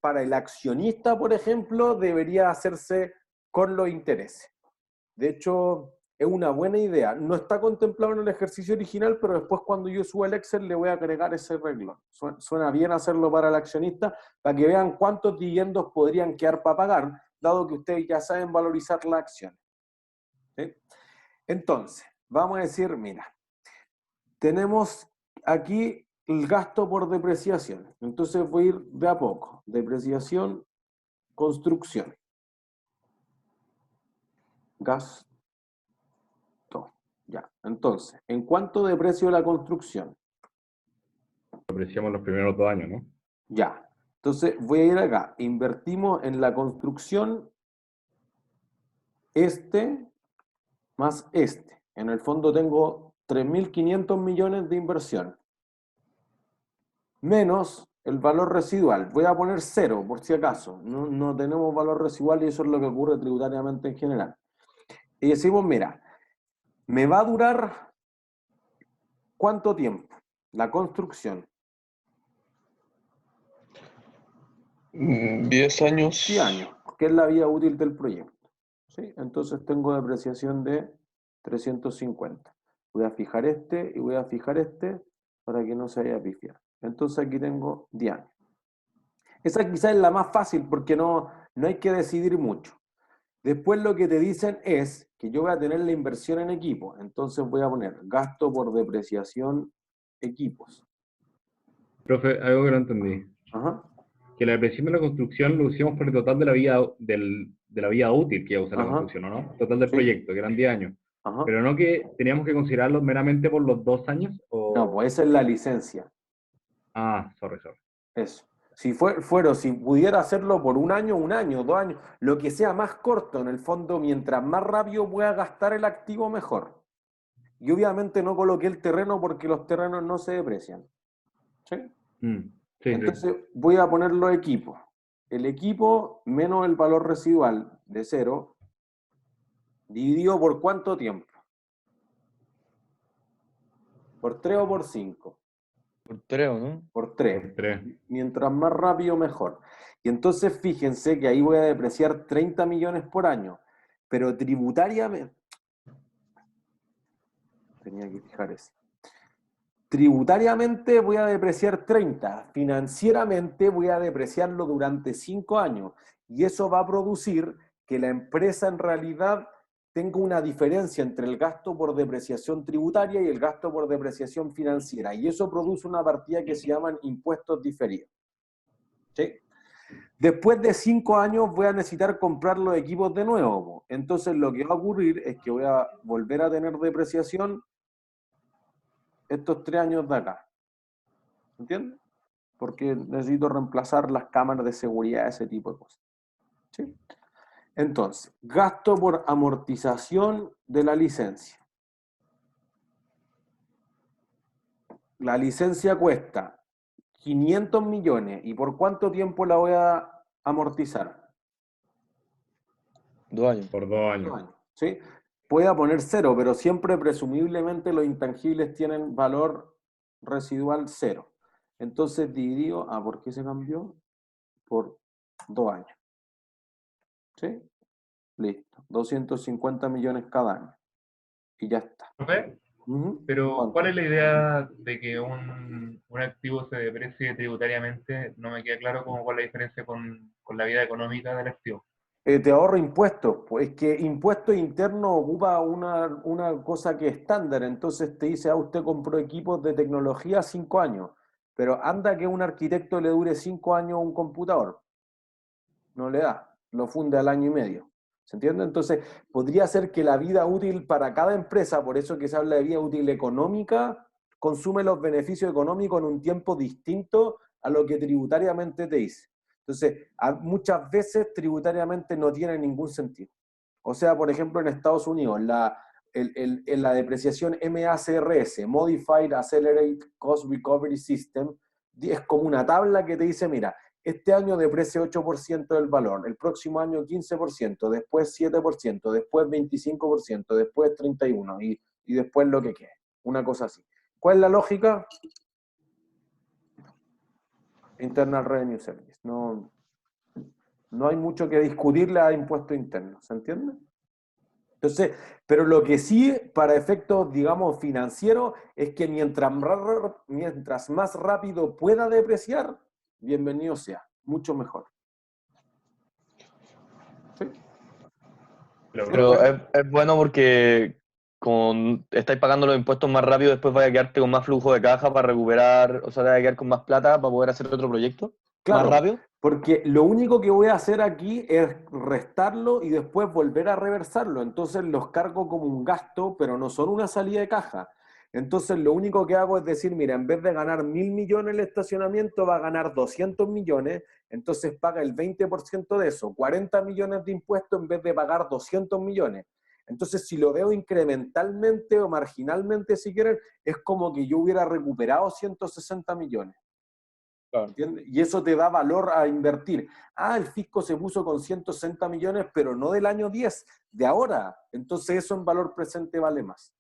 [SPEAKER 1] para el accionista, por ejemplo, debería hacerse con los intereses. De hecho, es una buena idea. No está contemplado en el ejercicio original, pero después cuando yo suba el Excel le voy a agregar ese renglón. Suena bien hacerlo para el accionista, para que vean cuántos dividendos podrían quedar para pagar, dado que ustedes ya saben valorizar la acción. ¿Sí? Entonces, vamos a decir, mira, tenemos aquí el gasto por depreciación. Entonces voy a ir de a poco. Depreciación, construcción. Gasto. Ya. Entonces, ¿en cuánto deprecio la construcción?
[SPEAKER 5] Apreciamos los primeros 2 años, ¿no?
[SPEAKER 1] Ya. Entonces voy a ir acá. Invertimos en la construcción este más este. En el fondo tengo 3.500 millones de inversión. Menos el valor residual. Voy a poner 0 por si acaso. No tenemos valor residual y eso es lo que ocurre tributariamente en general. Y decimos, mira, me va a durar ¿cuánto tiempo? La construcción.
[SPEAKER 2] 10 años.
[SPEAKER 1] 10 años, que es la vida útil del proyecto. ¿Sí? Entonces tengo depreciación de 350. Voy a fijar este y voy a fijar este para que no se vaya a pifiar. Entonces aquí tengo 10 años. Esa quizás es la más fácil porque no hay que decidir mucho. Después lo que te dicen es que yo voy a tener la inversión en equipo. Entonces voy a poner gasto por depreciación equipos.
[SPEAKER 5] Profe, algo que no entendí.
[SPEAKER 1] Ajá.
[SPEAKER 5] Que la depreciación de la construcción lo hicimos por el total de la vida, de la vida útil que iba a usar la
[SPEAKER 1] Ajá.
[SPEAKER 5] construcción, ¿o no? Total del
[SPEAKER 1] Sí.
[SPEAKER 5] proyecto, que eran 10 años.
[SPEAKER 1] Ajá.
[SPEAKER 5] Pero no que teníamos que considerarlo meramente por los 2 años, o...
[SPEAKER 1] No, pues esa es la licencia.
[SPEAKER 5] Ah, sorry.
[SPEAKER 1] Eso. Si si pudiera hacerlo por un año, 2 años, lo que sea más corto, en el fondo, mientras más rápido pueda gastar el activo, mejor. Y obviamente no coloqué el terreno porque los terrenos no se deprecian. ¿Sí?
[SPEAKER 5] Sí,
[SPEAKER 1] Entonces voy a poner los equipos. El equipo menos el valor residual de 0, dividido por ¿cuánto tiempo? ¿Por 3 o por 5?
[SPEAKER 2] Por 3, ¿no?
[SPEAKER 1] Por 3.
[SPEAKER 5] Por 3.
[SPEAKER 1] Mientras más rápido, mejor. Y entonces fíjense que ahí voy a depreciar 30 millones por año. Pero tributariamente... Tenía que fijar eso. Tributariamente voy a depreciar 30. Financieramente voy a depreciarlo durante 5 años. Y eso va a producir que la empresa en realidad tenga una diferencia entre el gasto por depreciación tributaria y el gasto por depreciación financiera. Y eso produce una partida que se llaman impuestos diferidos. ¿Sí? Después de 5 años voy a necesitar comprar los equipos de nuevo. Entonces lo que va a ocurrir es que voy a volver a tener depreciación estos 3 años de acá. ¿Entiendes? Porque necesito reemplazar las cámaras de seguridad, ese tipo de cosas. ¿Sí? Entonces, gasto por amortización de la licencia. La licencia cuesta 500 millones. ¿Y por cuánto tiempo la voy a amortizar?
[SPEAKER 2] 2 años.
[SPEAKER 5] Por 2 años.
[SPEAKER 1] 2 años. ¿Sí? Pueda poner 0, pero siempre presumiblemente los intangibles tienen valor residual 0. Entonces dividido, ¿por qué se cambió? Por 2 años. ¿Sí? Listo. 250 millones cada año. Y ya está.
[SPEAKER 5] Profe, pero
[SPEAKER 1] ¿Cuánto?
[SPEAKER 5] ¿cuál es la idea de que un activo se deprecie tributariamente? No me queda claro cuál es la diferencia con la vida económica del activo.
[SPEAKER 1] Te ahorro impuestos, pues es que impuesto interno ocupa una cosa que es estándar, entonces te dice, usted compró equipos de tecnología 5 años, pero anda que un arquitecto le dure 5 años un computador, no le da, lo funde al año y medio, ¿se entiende? Entonces podría ser que la vida útil para cada empresa, por eso que se habla de vida útil económica, consume los beneficios económicos en un tiempo distinto a lo que tributariamente te dice. Entonces, muchas veces tributariamente no tiene ningún sentido. O sea, por ejemplo, en Estados Unidos, en la depreciación MACRS, Modified Accelerated Cost Recovery System, es como una tabla que te dice, mira, este año deprecia 8% del valor, el próximo año 15%, después 7%, después 25%, después 31% y después lo que quede. Una cosa así. ¿Cuál es la lógica? Internal Revenue Service. No hay mucho que discutirle a impuestos internos, ¿se entiende? Entonces, pero lo que sí, para efectos, digamos, financieros, es que mientras más rápido pueda depreciar, bienvenido sea, mucho mejor. ¿Sí?
[SPEAKER 2] Pero es bueno porque estáis pagando los impuestos más rápido, después vais a quedarte con más flujo de caja para recuperar, o sea, te vas a quedar con más plata para poder hacer otro proyecto más
[SPEAKER 1] Claro,
[SPEAKER 2] rápido.
[SPEAKER 1] porque lo único que voy a hacer aquí es restarlo y después volver a reversarlo. Entonces los cargo como un gasto, pero no son una salida de caja. Entonces lo único que hago es decir, mira, en vez de ganar 1.000 millones el estacionamiento, va a ganar 200 millones, entonces paga el 20% de eso, 40 millones de impuestos en vez de pagar 200 millones. Entonces, si lo veo incrementalmente o marginalmente, si quieren, es como que yo hubiera recuperado 160 millones.
[SPEAKER 2] Claro.
[SPEAKER 1] ¿Entiendes? Y eso te da valor a invertir. Ah, el fisco se puso con 160 millones, pero no del año 10, de ahora. Entonces eso en valor presente vale más.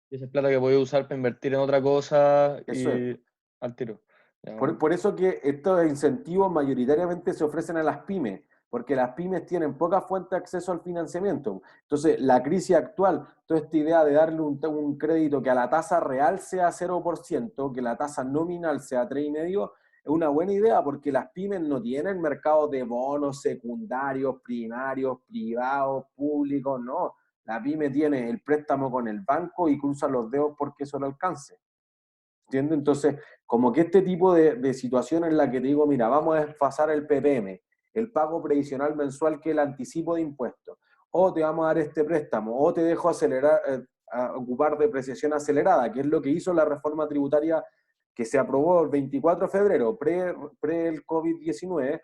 [SPEAKER 2] Y esa es plata que voy a usar para invertir en otra cosa
[SPEAKER 1] Eso es.
[SPEAKER 2] y al tiro. Ya.
[SPEAKER 1] Por eso que estos incentivos mayoritariamente se ofrecen a las pymes, porque las pymes tienen poca fuente de acceso al financiamiento. Entonces, la crisis actual, toda esta idea de darle un crédito que a la tasa real sea 0%, que la tasa nominal sea 3,5%, es una buena idea porque las pymes no tienen mercados de bonos secundarios, primarios, privados, públicos, no. La pyme tiene el préstamo con el banco y cruza los dedos porque eso le alcance. ¿Entiendes? Entonces, como que este tipo de situaciones en la que te digo, mira, vamos a desfasar el PPM, el pago previsional mensual, que es el anticipo de impuestos, o te vamos a dar este préstamo, o te dejo acelerar, a ocupar depreciación acelerada, que es lo que hizo la reforma tributaria que se aprobó el 24 de febrero, pre el COVID-19,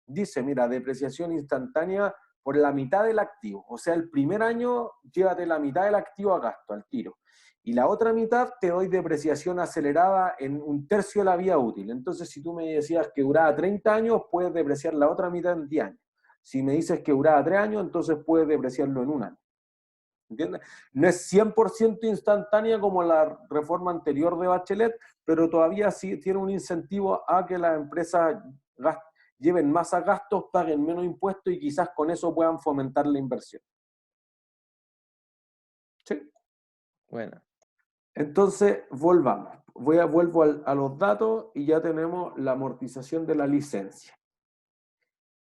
[SPEAKER 1] dice, mira, depreciación instantánea por la mitad del activo. O sea, el primer año llévate la mitad del activo a gasto, al tiro. Y la otra mitad te doy depreciación acelerada en 1/3 de la vida útil. Entonces, si tú me decías que duraba 30 años, puedes depreciar la otra mitad en 10 años. Si me dices que duraba 3 años, entonces puedes depreciarlo en 1 año. ¿Entiendes? No es 100% instantánea como la reforma anterior de Bachelet, pero todavía sí tiene un incentivo a que las empresas lleven más a gastos, paguen menos impuestos y quizás con eso puedan fomentar la inversión. ¿Sí?
[SPEAKER 2] Bueno.
[SPEAKER 1] Entonces, volvamos. Vuelvo a los datos y ya tenemos la amortización de la licencia.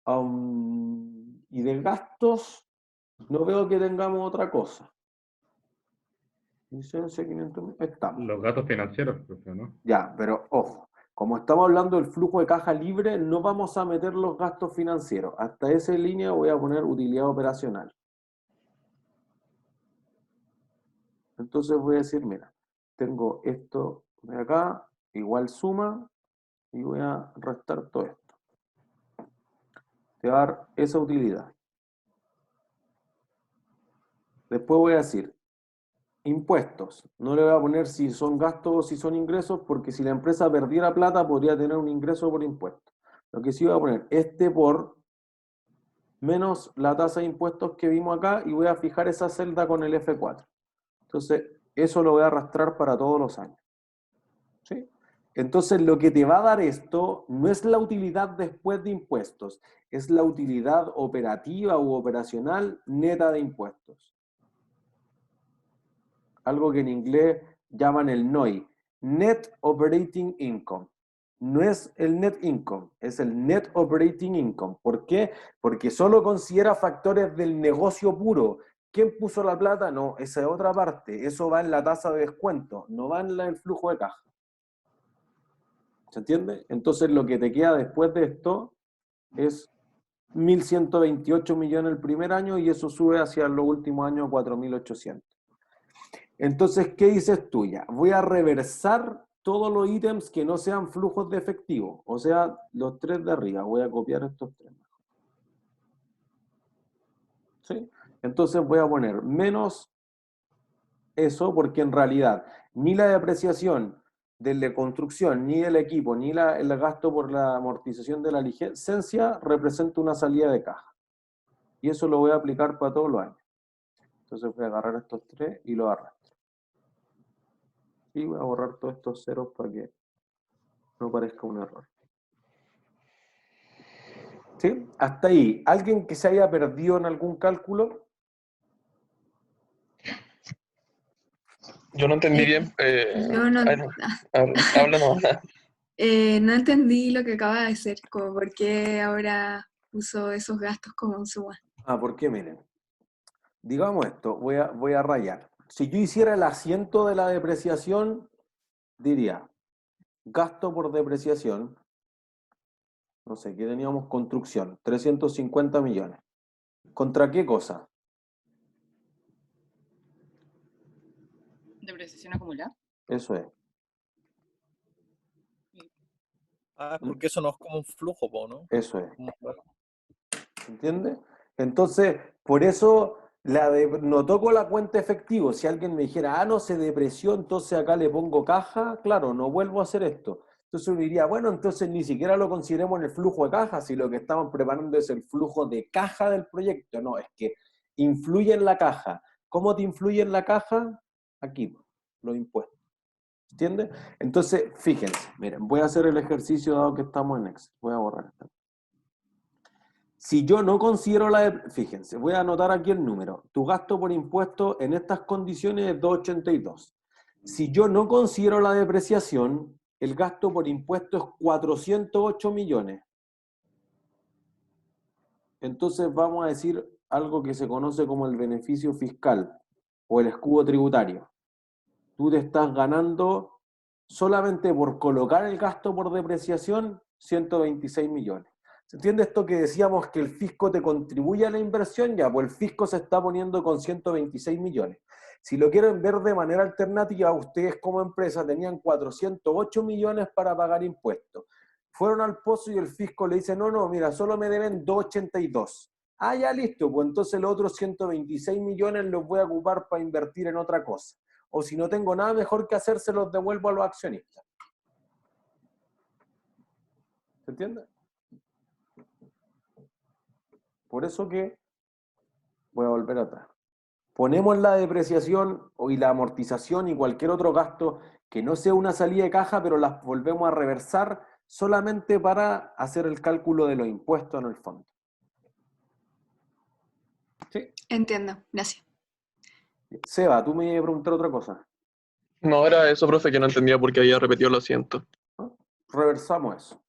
[SPEAKER 1] Y de gastos, no veo que tengamos otra cosa. Licencia 500.000, estamos.
[SPEAKER 5] Los gastos financieros, profe, ¿no?
[SPEAKER 1] Ya, pero ojo, como estamos hablando del flujo de caja libre, no vamos a meter los gastos financieros. Hasta esa línea voy a poner utilidad operacional. Entonces voy a decir, mira, tengo esto de acá, igual suma, y voy a restar todo esto. Te va a dar esa utilidad. Después voy a decir, impuestos. No le voy a poner si son gastos o si son ingresos, porque si la empresa perdiera plata, podría tener un ingreso por impuestos. Lo que sí voy a poner, por menos la tasa de impuestos que vimos acá, y voy a fijar esa celda con el F4. Entonces, eso lo voy a arrastrar para todos los años. ¿Sí? Entonces, lo que te va a dar esto no es la utilidad después de impuestos, es la utilidad operativa u operacional neta de impuestos. Algo que en inglés llaman el NOI, Net Operating Income. No es el net income, es el net operating income. ¿Por qué? Porque solo considera factores del negocio puro. ¿Quién puso la plata? No, esa es otra parte. Eso va en la tasa de descuento, no va en el flujo de caja. ¿Se entiende? Entonces lo que te queda después de esto es 1.128 millones el primer año y eso sube hacia los últimos años a 4.800. Entonces, ¿qué dices tú ya? Voy a reversar todos los ítems que no sean flujos de efectivo, o sea, los 3 de arriba. Voy a copiar estos 3. ¿Sí? Entonces voy a poner menos eso, porque en realidad ni la depreciación de la construcción, ni del equipo, ni el gasto por la amortización de la licencia representa una salida de caja. Y eso lo voy a aplicar para todos los años. Entonces voy a agarrar estos 3 y los arrastro. Y voy a borrar todos estos ceros para que no parezca un error. ¿Sí? Hasta ahí. ¿Alguien que se haya perdido en algún cálculo?
[SPEAKER 2] Yo no entendí bien.
[SPEAKER 10] Yo no,
[SPEAKER 2] Habla nomás.
[SPEAKER 10] no entendí lo que acaba de hacer, como por qué ahora puso esos gastos como en suma.
[SPEAKER 1] ¿Por qué? Miren. Digamos esto, voy a rayar. si yo hiciera el asiento de la depreciación, diría, gasto por depreciación, no sé, ¿qué teníamos? Construcción, 350 millones. ¿Contra qué cosa?
[SPEAKER 7] Depreciación acumulada.
[SPEAKER 1] Eso es.
[SPEAKER 9] Ah, porque eso no es como un flujo, po, ¿no?
[SPEAKER 1] Eso es.
[SPEAKER 9] Como-
[SPEAKER 1] ¿Entiendes? Entonces, por eso no toco la cuenta efectivo. Si alguien me dijera, ah, no, se depreció, entonces acá le pongo caja, claro, no vuelvo a hacer esto. Entonces uno diría, bueno, entonces ni siquiera lo consideremos en el flujo de caja, si lo que estamos preparando es el flujo de caja del proyecto. No, es que influye en la caja. ¿Cómo te influye en la caja? Aquí, los impuestos. ¿Entiendes? Entonces, fíjense, miren, voy a hacer el ejercicio dado que estamos en Excel. Voy a borrar esto. Si yo no considero fíjense, voy a anotar aquí el número. Tu gasto por impuesto en estas condiciones es 282. Si yo no considero la depreciación, el gasto por impuesto es 408 millones. Entonces vamos a decir algo que se conoce como el beneficio fiscal o el escudo tributario. Tú te estás ganando solamente por colocar el gasto por depreciación 126 millones. ¿Se entiende esto que decíamos que el fisco te contribuye a la inversión? Ya, pues el fisco se está poniendo con 126 millones. Si lo quieren ver de manera alternativa, ustedes como empresa tenían 408 millones para pagar impuestos. Fueron al pozo y el fisco le dice, no, mira, solo me deben 282. Ah, ya listo, pues entonces los otros 126 millones los voy a ocupar para invertir en otra cosa. O si no tengo nada mejor que hacer, se los devuelvo a los accionistas. ¿Se entiende? Por eso que, voy a volver atrás, ponemos la depreciación y la amortización y cualquier otro gasto que no sea una salida de caja, pero las volvemos a reversar solamente para hacer el cálculo de los impuestos en el fondo. ¿Sí?
[SPEAKER 10] Entiendo, gracias.
[SPEAKER 1] Seba, tú me ibas a preguntar otra cosa.
[SPEAKER 11] No, era eso, profe, que no entendía por qué había repetido el asiento.
[SPEAKER 1] ¿No? Reversamos eso.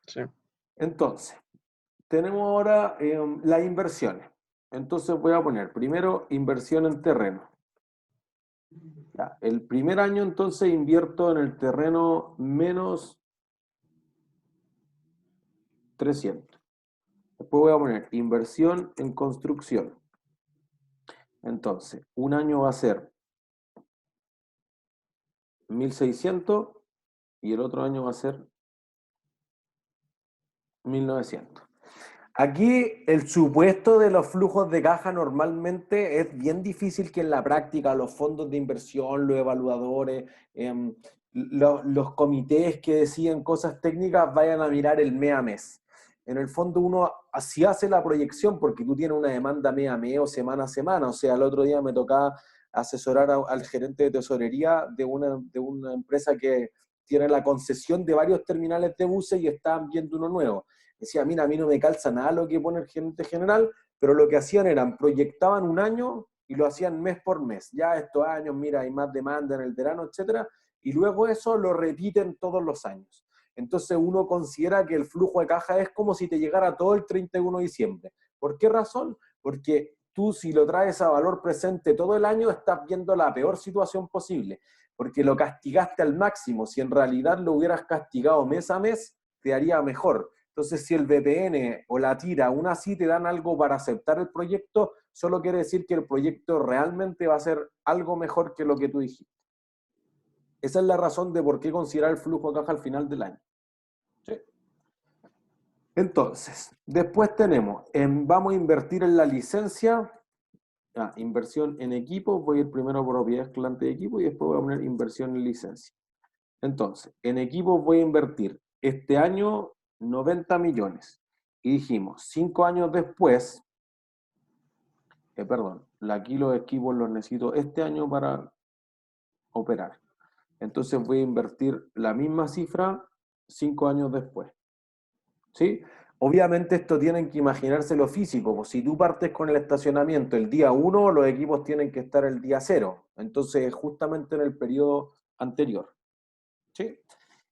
[SPEAKER 11] Sí.
[SPEAKER 1] Entonces, tenemos ahora las inversiones. Entonces voy a poner primero inversión en terreno. Ya, el primer año entonces invierto en el terreno menos 300. Después voy a poner inversión en construcción. Entonces, un año va a ser 1.600 y el otro año va a ser 1.900. Aquí el supuesto de los flujos de caja normalmente es bien difícil que en la práctica los fondos de inversión, los evaluadores, los comités que deciden cosas técnicas vayan a mirar el mes a mes. En el fondo uno así hace la proyección porque tú tienes una demanda mes a mes o semana a semana. O sea, el otro día me tocaba asesorar al gerente de tesorería de una empresa que tiene la concesión de varios terminales de buses y estaban viendo uno nuevo. Decía, mira, a mí no me calza nada lo que pone el gerente general, pero lo que hacían eran, proyectaban un año y lo hacían mes por mes. Ya estos años, mira, hay más demanda en el verano, etcétera, y luego eso lo repiten todos los años. Entonces uno considera que el flujo de caja es como si te llegara todo el 31 de diciembre. ¿Por qué razón? Porque tú si lo traes a valor presente todo el año estás viendo la peor situación posible, porque lo castigaste al máximo. Si en realidad lo hubieras castigado mes a mes, te haría mejor. Entonces, si el VPN o la tira aún así te dan algo para aceptar el proyecto, solo quiere decir que el proyecto realmente va a ser algo mejor que lo que tú dijiste. Esa es la razón de por qué considerar el flujo de caja al final del año. ¿Sí? Entonces, después tenemos, vamos a invertir en la licencia, inversión en equipo, voy a ir primero por propiedades cliente de equipo y después voy a poner inversión en licencia. Entonces, en equipo voy a invertir este año 90 millones. Y dijimos, 5 años después, aquí los equipos los necesito este año para operar. Entonces voy a invertir la misma cifra 5 años después. ¿Sí? Obviamente esto tienen que imaginarse lo físico, pues si tú partes con el estacionamiento el día 1, los equipos tienen que estar el día 0. Entonces justamente en el periodo anterior. ¿Sí?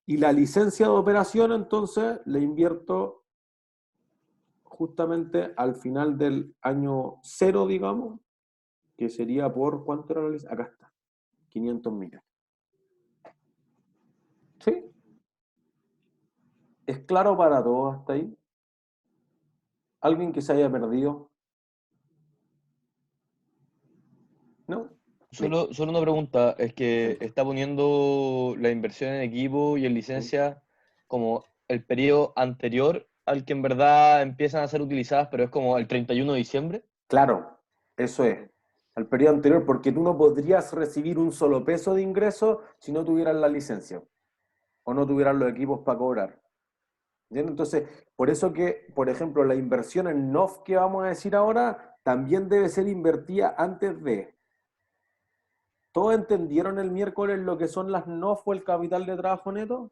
[SPEAKER 1] Y la licencia de operación, entonces, le invierto justamente al final del año 0, digamos, que sería por, ¿cuánto era la licencia? Acá está, 500 millones. ¿Sí? ¿Es claro para todos hasta ahí? ¿Alguien que se haya perdido? ¿No?
[SPEAKER 2] Solo una pregunta, es que está poniendo la inversión en equipo y en licencia como el periodo anterior al que en verdad empiezan a ser utilizadas, pero es como el 31 de diciembre.
[SPEAKER 1] Claro, eso es. Al periodo anterior, porque tú no podrías recibir un solo peso de ingreso si no tuvieras la licencia o no tuvieras los equipos para cobrar. ¿Entiendes? Entonces, por eso que, por ejemplo, la inversión en NOF que vamos a decir ahora también debe ser invertida antes de. ¿Todos entendieron el miércoles lo que son las NOF o el capital de trabajo neto?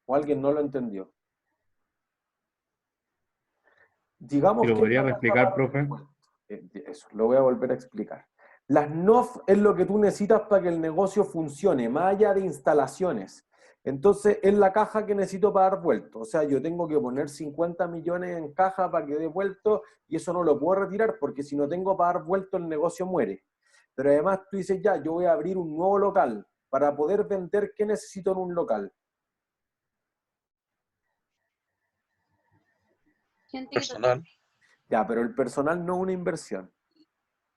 [SPEAKER 1] ¿O alguien no lo entendió? Digamos
[SPEAKER 5] ¿Y lo
[SPEAKER 1] que
[SPEAKER 5] podrías explicar, profe?
[SPEAKER 1] eso, lo voy a volver a explicar. Las NOF es lo que tú necesitas para que el negocio funcione, más allá de instalaciones. Entonces, es la caja que necesito para dar vuelto. O sea, yo tengo que poner 50 millones en caja para que dé vuelto y eso no lo puedo retirar porque si no tengo para dar vuelto el negocio muere. Pero además tú dices, ya, yo voy a abrir un nuevo local. Para poder vender, ¿qué necesito en un local?
[SPEAKER 11] Personal.
[SPEAKER 1] Ya, pero el personal no es una inversión.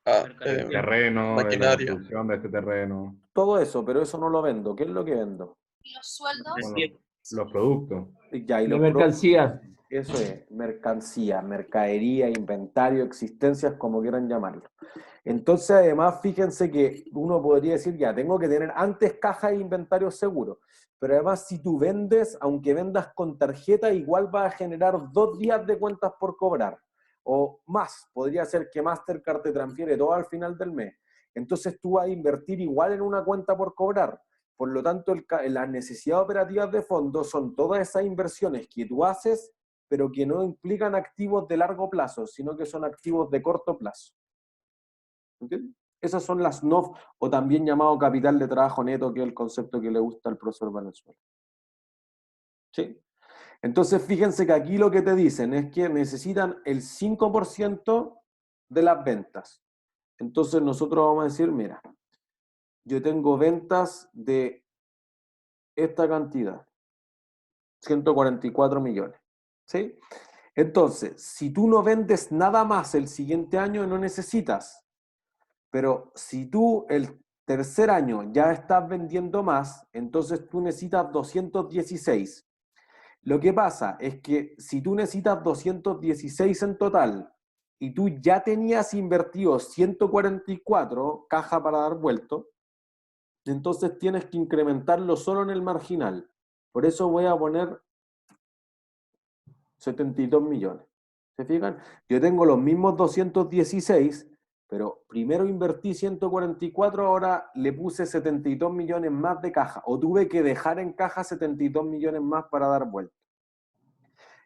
[SPEAKER 5] Terreno, de la
[SPEAKER 11] Maquinaria.
[SPEAKER 5] construcción de este terreno,
[SPEAKER 1] Todo eso, pero eso no lo vendo. ¿Qué es lo que vendo?
[SPEAKER 10] Los sueldos.
[SPEAKER 5] con los productos.
[SPEAKER 1] Ya, y
[SPEAKER 12] De
[SPEAKER 1] los
[SPEAKER 12] mercancía.
[SPEAKER 1] Eso es, mercancía, mercadería, inventario, existencias, como quieran llamarlo. Entonces, además, fíjense que uno podría decir, ya, tengo que tener antes caja e inventario seguro. Pero además, si tú vendes, aunque vendas con tarjeta, igual vas a generar 2 días de cuentas por cobrar. O más, podría ser que Mastercard te transfiere todo al final del mes. Entonces, tú vas a invertir igual en una cuenta por cobrar. Por lo tanto, las necesidades operativas de fondos son todas esas inversiones que tú haces pero que no implican activos de largo plazo, sino que son activos de corto plazo. ¿Entiendes? Esas son las NOF, o también llamado capital de trabajo neto, que es el concepto que le gusta al profesor Valenzuela. ¿Sí? Entonces, fíjense que aquí lo que te dicen es que necesitan el 5% de las ventas. Entonces, nosotros vamos a decir, mira, yo tengo ventas de esta cantidad, 144 millones. ¿Sí? Entonces, si tú no vendes nada más el siguiente año, no necesitas. Pero si tú el tercer año ya estás vendiendo más, entonces tú necesitas 216. Lo que pasa es que si tú necesitas 216 en total y tú ya tenías invertido 144 caja para dar vuelto, entonces tienes que incrementarlo solo en el marginal. Por eso voy a poner 72 millones. ¿Se fijan? Yo tengo los mismos 216, pero primero invertí 144, ahora le puse 72 millones más de caja, o tuve que dejar en caja 72 millones más para dar vuelta.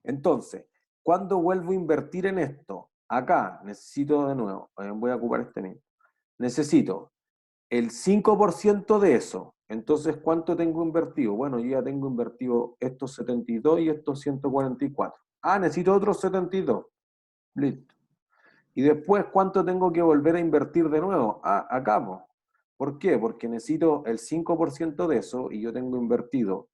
[SPEAKER 1] Entonces, ¿cuándo vuelvo a invertir en esto? Acá necesito de nuevo, voy a ocupar este mismo. Necesito el 5% de eso. Entonces, ¿cuánto tengo invertido? Bueno, yo ya tengo invertido estos 72 y estos 144. Ah, necesito otros 72. Listo. Y después, ¿cuánto tengo que volver a invertir de nuevo? Ah, acá. ¿Por qué? Porque necesito el 5% de eso y yo tengo invertido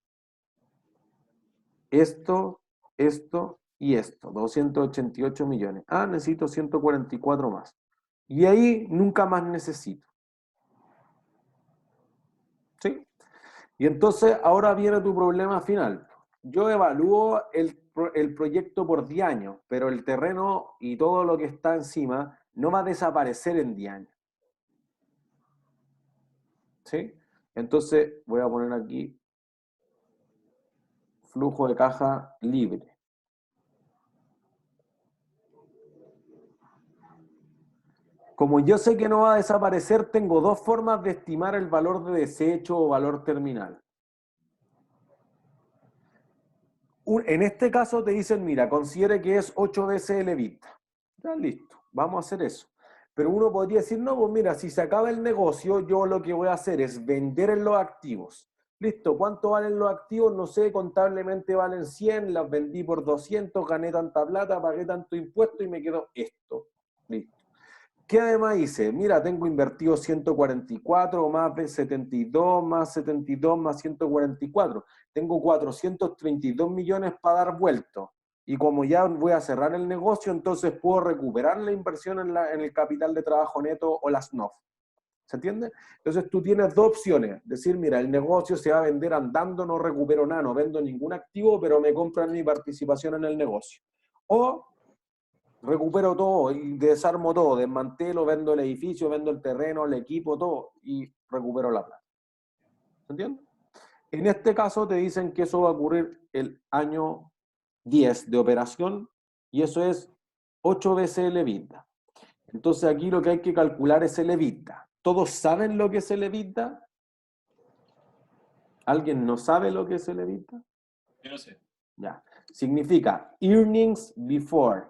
[SPEAKER 1] esto, esto y esto. 288 millones. Ah, necesito 144 más. Y ahí nunca más necesito. ¿Sí? Y entonces ahora viene tu problema final. Yo evalúo el proyecto por 10 años, pero el terreno y todo lo que está encima no va a desaparecer en 10 años. ¿Sí? Entonces voy a poner aquí flujo de caja libre. Como yo sé que no va a desaparecer, tengo dos formas de estimar el valor de desecho o valor terminal. En este caso te dicen, mira, considere que es 8 veces el EBITDA. Ya, listo, vamos a hacer eso. Pero uno podría decir, no, pues mira, si se acaba el negocio, yo lo que voy a hacer es vender en los activos. Listo, ¿cuánto valen los activos? No sé, contablemente valen 100, las vendí por 200, gané tanta plata, pagué tanto impuesto y me quedó esto. Listo. ¿qué además hice? Mira, tengo invertido 144 más 72 más 72 más 144. Tengo 432 millones para dar vuelto. Y como ya voy a cerrar el negocio, entonces puedo recuperar la inversión en el capital de trabajo neto o las NOF. ¿Se entiende? Entonces tú tienes dos opciones. Decir, mira, el negocio se va a vender andando, no recupero nada, no vendo ningún activo, pero me compran mi participación en el negocio. O recupero todo y desarmo todo, desmantelo, vendo el edificio, vendo el terreno, el equipo, todo, y recupero la plata. ¿Se entiende? En este caso te dicen que eso va a ocurrir el año 10 de operación, y eso es 8 veces el EBITDA. Entonces aquí lo que hay que calcular es el EBITDA. ¿Todos saben lo que es el EBITDA? ¿Alguien no sabe lo que es el EBITDA?
[SPEAKER 3] Yo no sé.
[SPEAKER 1] Ya. Significa earnings before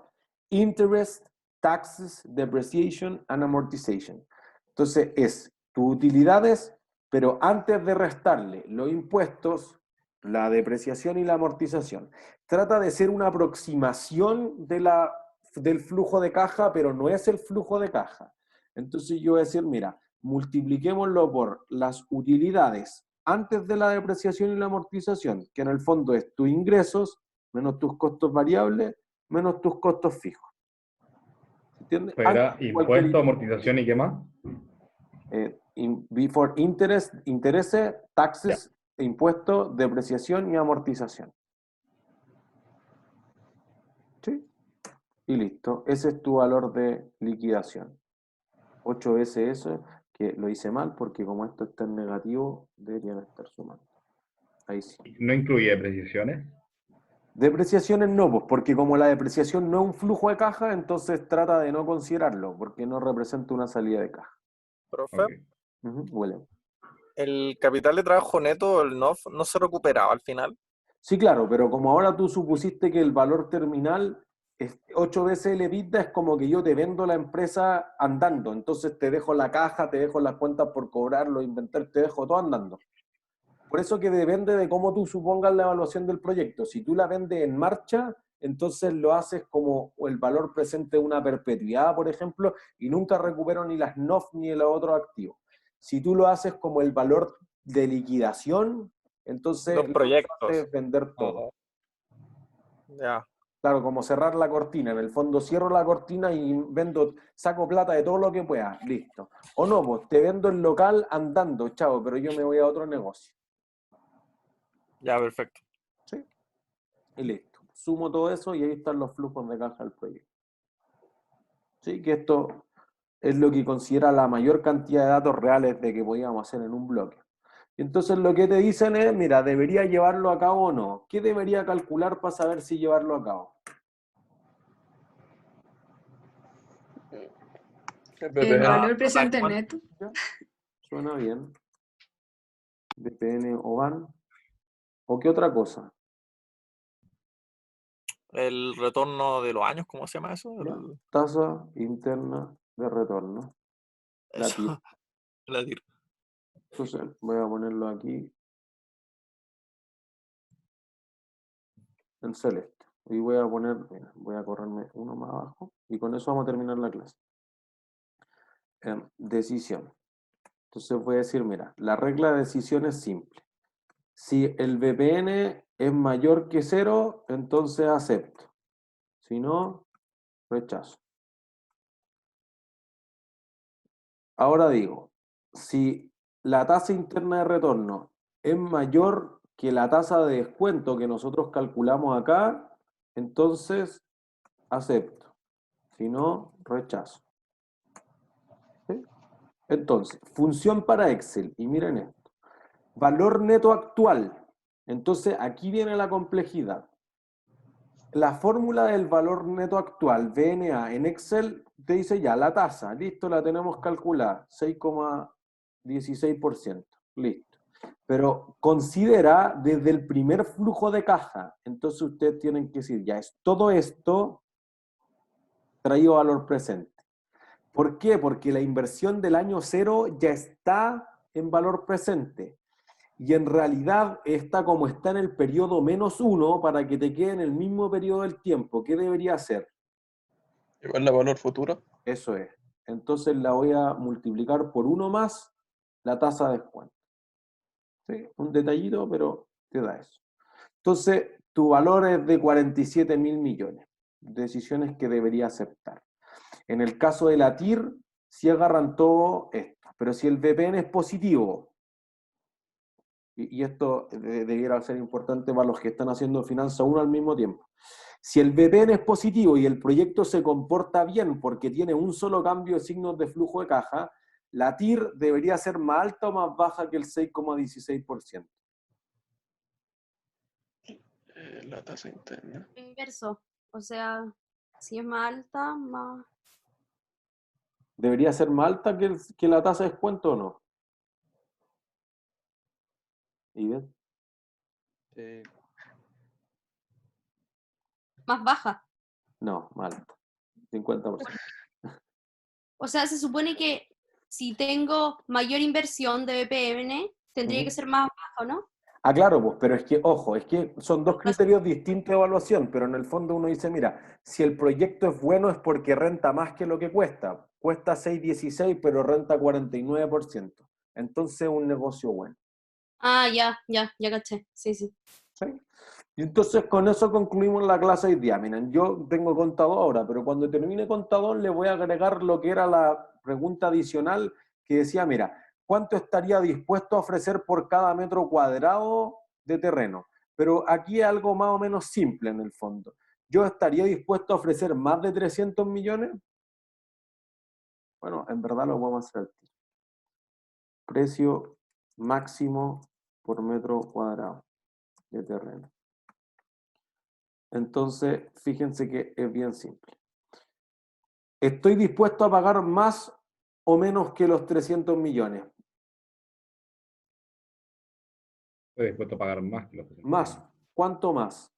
[SPEAKER 1] interest, taxes, depreciation and amortization. Entonces es tus utilidades, pero antes de restarle los impuestos, la depreciación y la amortización. Trata de ser una aproximación del flujo de caja, pero no es el flujo de caja. Entonces yo voy a decir, mira, multipliquémoslo por las utilidades antes de la depreciación y la amortización, que en el fondo es tus ingresos menos tus costos variables menos tus costos fijos. ¿Entiendes?
[SPEAKER 5] Era impuesto, amortización y qué más.
[SPEAKER 1] Before interest, intereses, taxes, impuestos, depreciación y amortización. ¿Sí? Y listo. Ese es tu valor de liquidación. 8 veces eso, que lo hice mal porque como esto está en negativo, deberían estar sumando. Ahí sí.
[SPEAKER 5] ¿No incluye depreciaciones?
[SPEAKER 1] Depreciaciones no, pues porque como la depreciación no es un flujo de caja, entonces trata de no considerarlo, porque no representa una salida de caja.
[SPEAKER 9] Profe,
[SPEAKER 5] Ok.
[SPEAKER 1] Huele.
[SPEAKER 9] el capital de trabajo neto, el NOF, no se recuperaba al final.
[SPEAKER 1] Sí, claro, pero como ahora tú supusiste que el valor terminal es 8 veces el EBITDA, es como que yo te vendo la empresa andando, entonces te dejo la caja, te dejo las cuentas por cobrar, los inventarios, te dejo todo andando. Por eso que depende de cómo tú supongas la evaluación del proyecto. Si tú la vendes en marcha, entonces lo haces como el valor presente de una perpetuidad, por ejemplo, y nunca recupero ni las NOF ni los otros activos. Si tú lo haces como el valor de liquidación, entonces
[SPEAKER 9] Los
[SPEAKER 1] lo que
[SPEAKER 9] proyectos.
[SPEAKER 1] haces es vender todo.
[SPEAKER 9] Ya.
[SPEAKER 1] Claro, como cerrar la cortina. En el fondo cierro la cortina y vendo, saco plata de todo lo que pueda. Listo. O no, pues te vendo el local andando, chavo, pero yo me voy a otro negocio.
[SPEAKER 9] Ya, perfecto.
[SPEAKER 1] ¿Sí? Y listo. Sumo todo eso y ahí están los flujos de caja del proyecto. ¿Sí? Que esto es lo que considera la mayor cantidad de datos reales de que podíamos hacer en un bloque. Entonces lo que te dicen es, mira, ¿debería llevarlo a cabo o no? ¿Qué debería calcular para saber si llevarlo a cabo?
[SPEAKER 10] El valor presente neto.
[SPEAKER 1] Suena bien. BPN o VAN. ¿O qué otra cosa?
[SPEAKER 9] El retorno de los años, ¿cómo se llama eso?
[SPEAKER 1] Tasa interna de retorno. La
[SPEAKER 9] Eso.
[SPEAKER 1] TIR.
[SPEAKER 9] La TIR.
[SPEAKER 1] Entonces voy a ponerlo aquí en celeste. Y voy a poner, mira, voy a correrme uno más abajo y con eso vamos a terminar la clase. Decisión. Entonces voy a decir, mira, la regla de decisión es simple. Si el BPN es mayor que 0, entonces acepto. Si no, rechazo. Ahora digo, si la tasa interna de retorno es mayor que la tasa de descuento que nosotros calculamos acá, entonces acepto. Si no, rechazo. ¿Sí? Entonces, función para Excel. Y miren esto. Valor neto actual. Entonces, aquí viene la complejidad. La fórmula del valor neto actual, VNA, en Excel, te dice ya la tasa. Listo, la tenemos calculada. 6,16%. Listo. Pero considera desde el primer flujo de caja. Entonces, ustedes tienen que decir, ya es todo esto traído valor presente. ¿Por qué? Porque la inversión del año 0 ya está en valor presente. Y en realidad está como está en el periodo -1 para que te quede en el mismo periodo del tiempo. ¿Qué debería hacer?
[SPEAKER 11] Igual a valor futuro.
[SPEAKER 1] Eso es. entonces la voy a multiplicar por 1 más la tasa de descuento. ¿Sí? Un detallito, pero te da eso. Entonces, tu valor es de 47.000 millones. Decisiones que debería aceptar. En el caso de la TIR, sí agarran todo esto. Pero si el VPN es positivo, y esto debiera ser importante para los que están haciendo Finanza 1 al mismo tiempo. Si el VPN es positivo y el proyecto se comporta bien porque tiene un solo cambio de signos de flujo de caja, la TIR debería ser más alta o más baja que el 6,16%.
[SPEAKER 11] La tasa interna.
[SPEAKER 12] Inverso. O sea, si es más alta, más.
[SPEAKER 1] ¿Debería ser más alta que la tasa de descuento o no? ¿Y bien?
[SPEAKER 2] Sí.
[SPEAKER 12] Más baja.
[SPEAKER 1] No, más alta. 50%.
[SPEAKER 12] O sea, se supone que si tengo mayor inversión de BPN, tendría que
[SPEAKER 1] Ujú.
[SPEAKER 12] ser más bajo, ¿no?
[SPEAKER 1] Ah, claro, pues, pero es que, ojo, es que son dos criterios distintos de evaluación, pero en el fondo uno dice, mira, si el proyecto es bueno es porque renta más que lo que cuesta. Cuesta 6,16, pero renta 49%. Entonces es un negocio bueno.
[SPEAKER 12] Ah, ya caché. Sí, sí.
[SPEAKER 1] ¿Sí? Y entonces con eso concluimos la clase de hoy día. Miren, yo tengo contador ahora, pero cuando termine contador le voy a agregar lo que era la pregunta adicional que decía, mira, ¿cuánto estaría dispuesto a ofrecer por cada metro cuadrado de terreno? Pero aquí es algo más o menos simple en el fondo. ¿Yo estaría dispuesto a ofrecer más de 300 millones? Bueno, en verdad lo vamos a hacer al tiro. Precio máximo por metro cuadrado de terreno. Entonces, fíjense que es bien simple. ¿Estoy dispuesto a pagar más o menos que los 300 millones?
[SPEAKER 5] Estoy dispuesto a pagar más que los 300
[SPEAKER 1] Más.
[SPEAKER 5] millones.
[SPEAKER 1] ¿Cuánto más?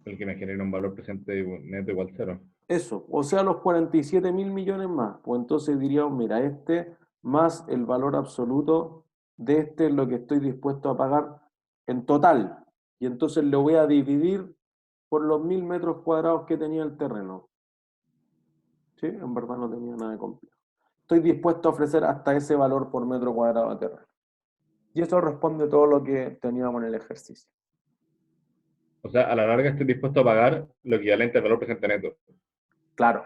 [SPEAKER 5] El que me genera un valor presente neto igual cero.
[SPEAKER 1] Eso, o sea, los 47.000 millones más. Pues entonces diríamos, mira, este más el valor absoluto de este es lo que estoy dispuesto a pagar en total. Y entonces lo voy a dividir por los 1.000 metros cuadrados que tenía el terreno. ¿Sí? En verdad no tenía nada de complejo. Estoy dispuesto a ofrecer hasta ese valor por metro cuadrado de terreno. Y eso responde todo lo que teníamos en el ejercicio.
[SPEAKER 5] O sea, a la larga estoy dispuesto a pagar lo equivalente al valor presente neto.
[SPEAKER 1] Claro.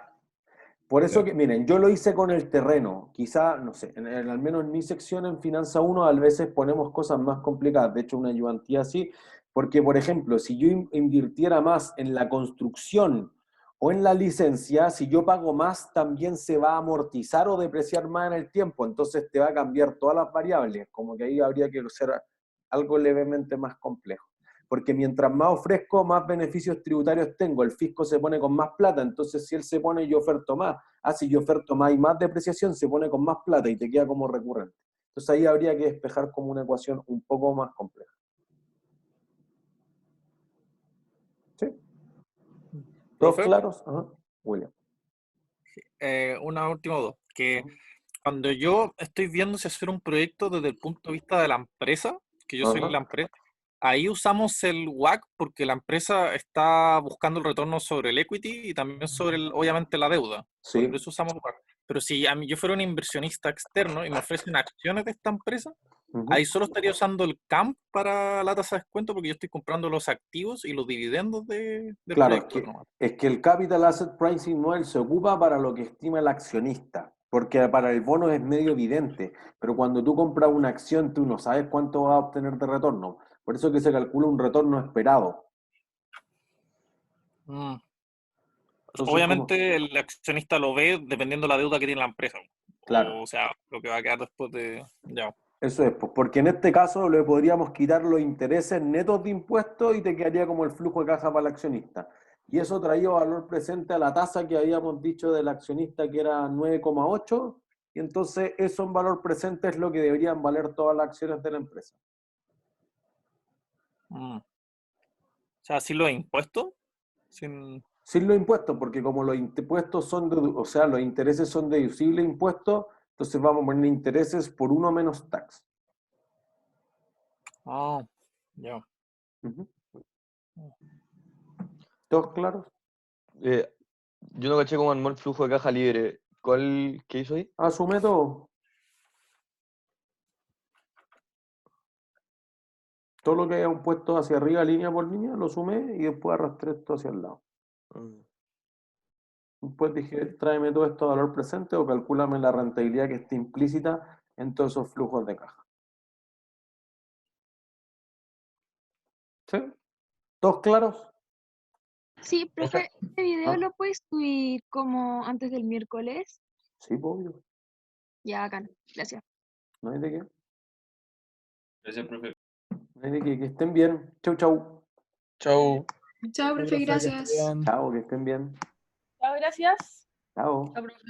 [SPEAKER 1] Por eso
[SPEAKER 5] Ya.
[SPEAKER 1] que, miren, yo lo hice con el terreno. Quizá, no sé, al menos en mi sección en Finanza 1 a veces ponemos cosas más complicadas. De hecho, una ayudantía así. Porque, por ejemplo, si yo invirtiera más en la construcción o en la licencia, si yo pago más, también se va a amortizar o depreciar más en el tiempo. Entonces te va a cambiar todas las variables. Como que ahí habría que ser algo levemente más complejo. Porque mientras más ofrezco, más beneficios tributarios tengo. El fisco se pone con más plata, entonces si él se pone, yo oferto más. Ah, si yo oferto más y más depreciación, se pone con más plata y te queda como recurrente. Entonces ahí habría que despejar como una ecuación un poco más compleja. ¿Sí? ¿Todos
[SPEAKER 9] ¿Profe?
[SPEAKER 1] claros? Ajá. William.
[SPEAKER 9] Una última duda. Que cuando yo estoy viendo si hacer un proyecto desde el punto de vista de la empresa, que yo soy
[SPEAKER 1] Ajá.
[SPEAKER 9] la empresa, ahí usamos el WACC porque la empresa está buscando el retorno sobre el equity y también sobre, obviamente, la deuda. Por
[SPEAKER 1] Sí.
[SPEAKER 9] eso usamos WACC. Pero si a mí yo fuera un inversionista externo y me ofrecen acciones de esta empresa, ahí solo estaría usando el CAMP para la tasa de descuento porque yo estoy comprando los activos y los dividendos del
[SPEAKER 1] Claro,
[SPEAKER 9] proyecto. ¿No?
[SPEAKER 1] es que el Capital Asset Pricing Model se ocupa para lo que estima el accionista, porque para el bono es medio evidente, pero cuando tú compras una acción tú no sabes cuánto vas a obtener de retorno, por eso que se calcula un retorno esperado. Entonces,
[SPEAKER 9] Obviamente el accionista lo ve dependiendo de la deuda que tiene la empresa.
[SPEAKER 1] claro,
[SPEAKER 9] O sea, lo que va a quedar después de... Ya.
[SPEAKER 1] eso es, pues, porque en este caso le podríamos quitar los intereses netos de impuestos y te quedaría como el flujo de caja para el accionista. Y eso traía valor presente a la tasa que habíamos dicho del accionista que era 9,8, y entonces eso en valor presente es lo que deberían valer todas las acciones de la empresa.
[SPEAKER 9] O sea, ¿sí los impuestos? Sin...
[SPEAKER 1] Sin los impuestos, porque como los impuestos son, o sea, los intereses son deducibles de impuestos, entonces vamos a poner intereses por 1 menos tax.
[SPEAKER 9] Ah, ya.
[SPEAKER 1] ¿Todos claros?
[SPEAKER 2] Yo no caché cómo armó el flujo de caja libre. ¿Qué hizo ahí?
[SPEAKER 1] Asume todo. Todo lo que hayan puesto hacia arriba, línea por línea, lo sumé y después arrastré esto hacia el lado. Después dije, tráeme todo esto a valor presente o calcúlame la rentabilidad que esté implícita en todos esos flujos de caja. ¿Sí? ¿Todos claros?
[SPEAKER 13] Sí, profe, ¿este video
[SPEAKER 1] Ah.
[SPEAKER 13] lo puedes subir como antes del miércoles?
[SPEAKER 1] Sí, obvio.
[SPEAKER 13] Ya, bacán. Gracias.
[SPEAKER 1] No hay de qué.
[SPEAKER 3] Gracias, profe.
[SPEAKER 1] No hay de qué. Que estén bien. Chau, chau.
[SPEAKER 2] Chau.
[SPEAKER 10] Chao, profe, gracias.
[SPEAKER 1] Chao, que estén bien.
[SPEAKER 7] Chao, gracias.
[SPEAKER 1] Chao.
[SPEAKER 7] Chao, profe.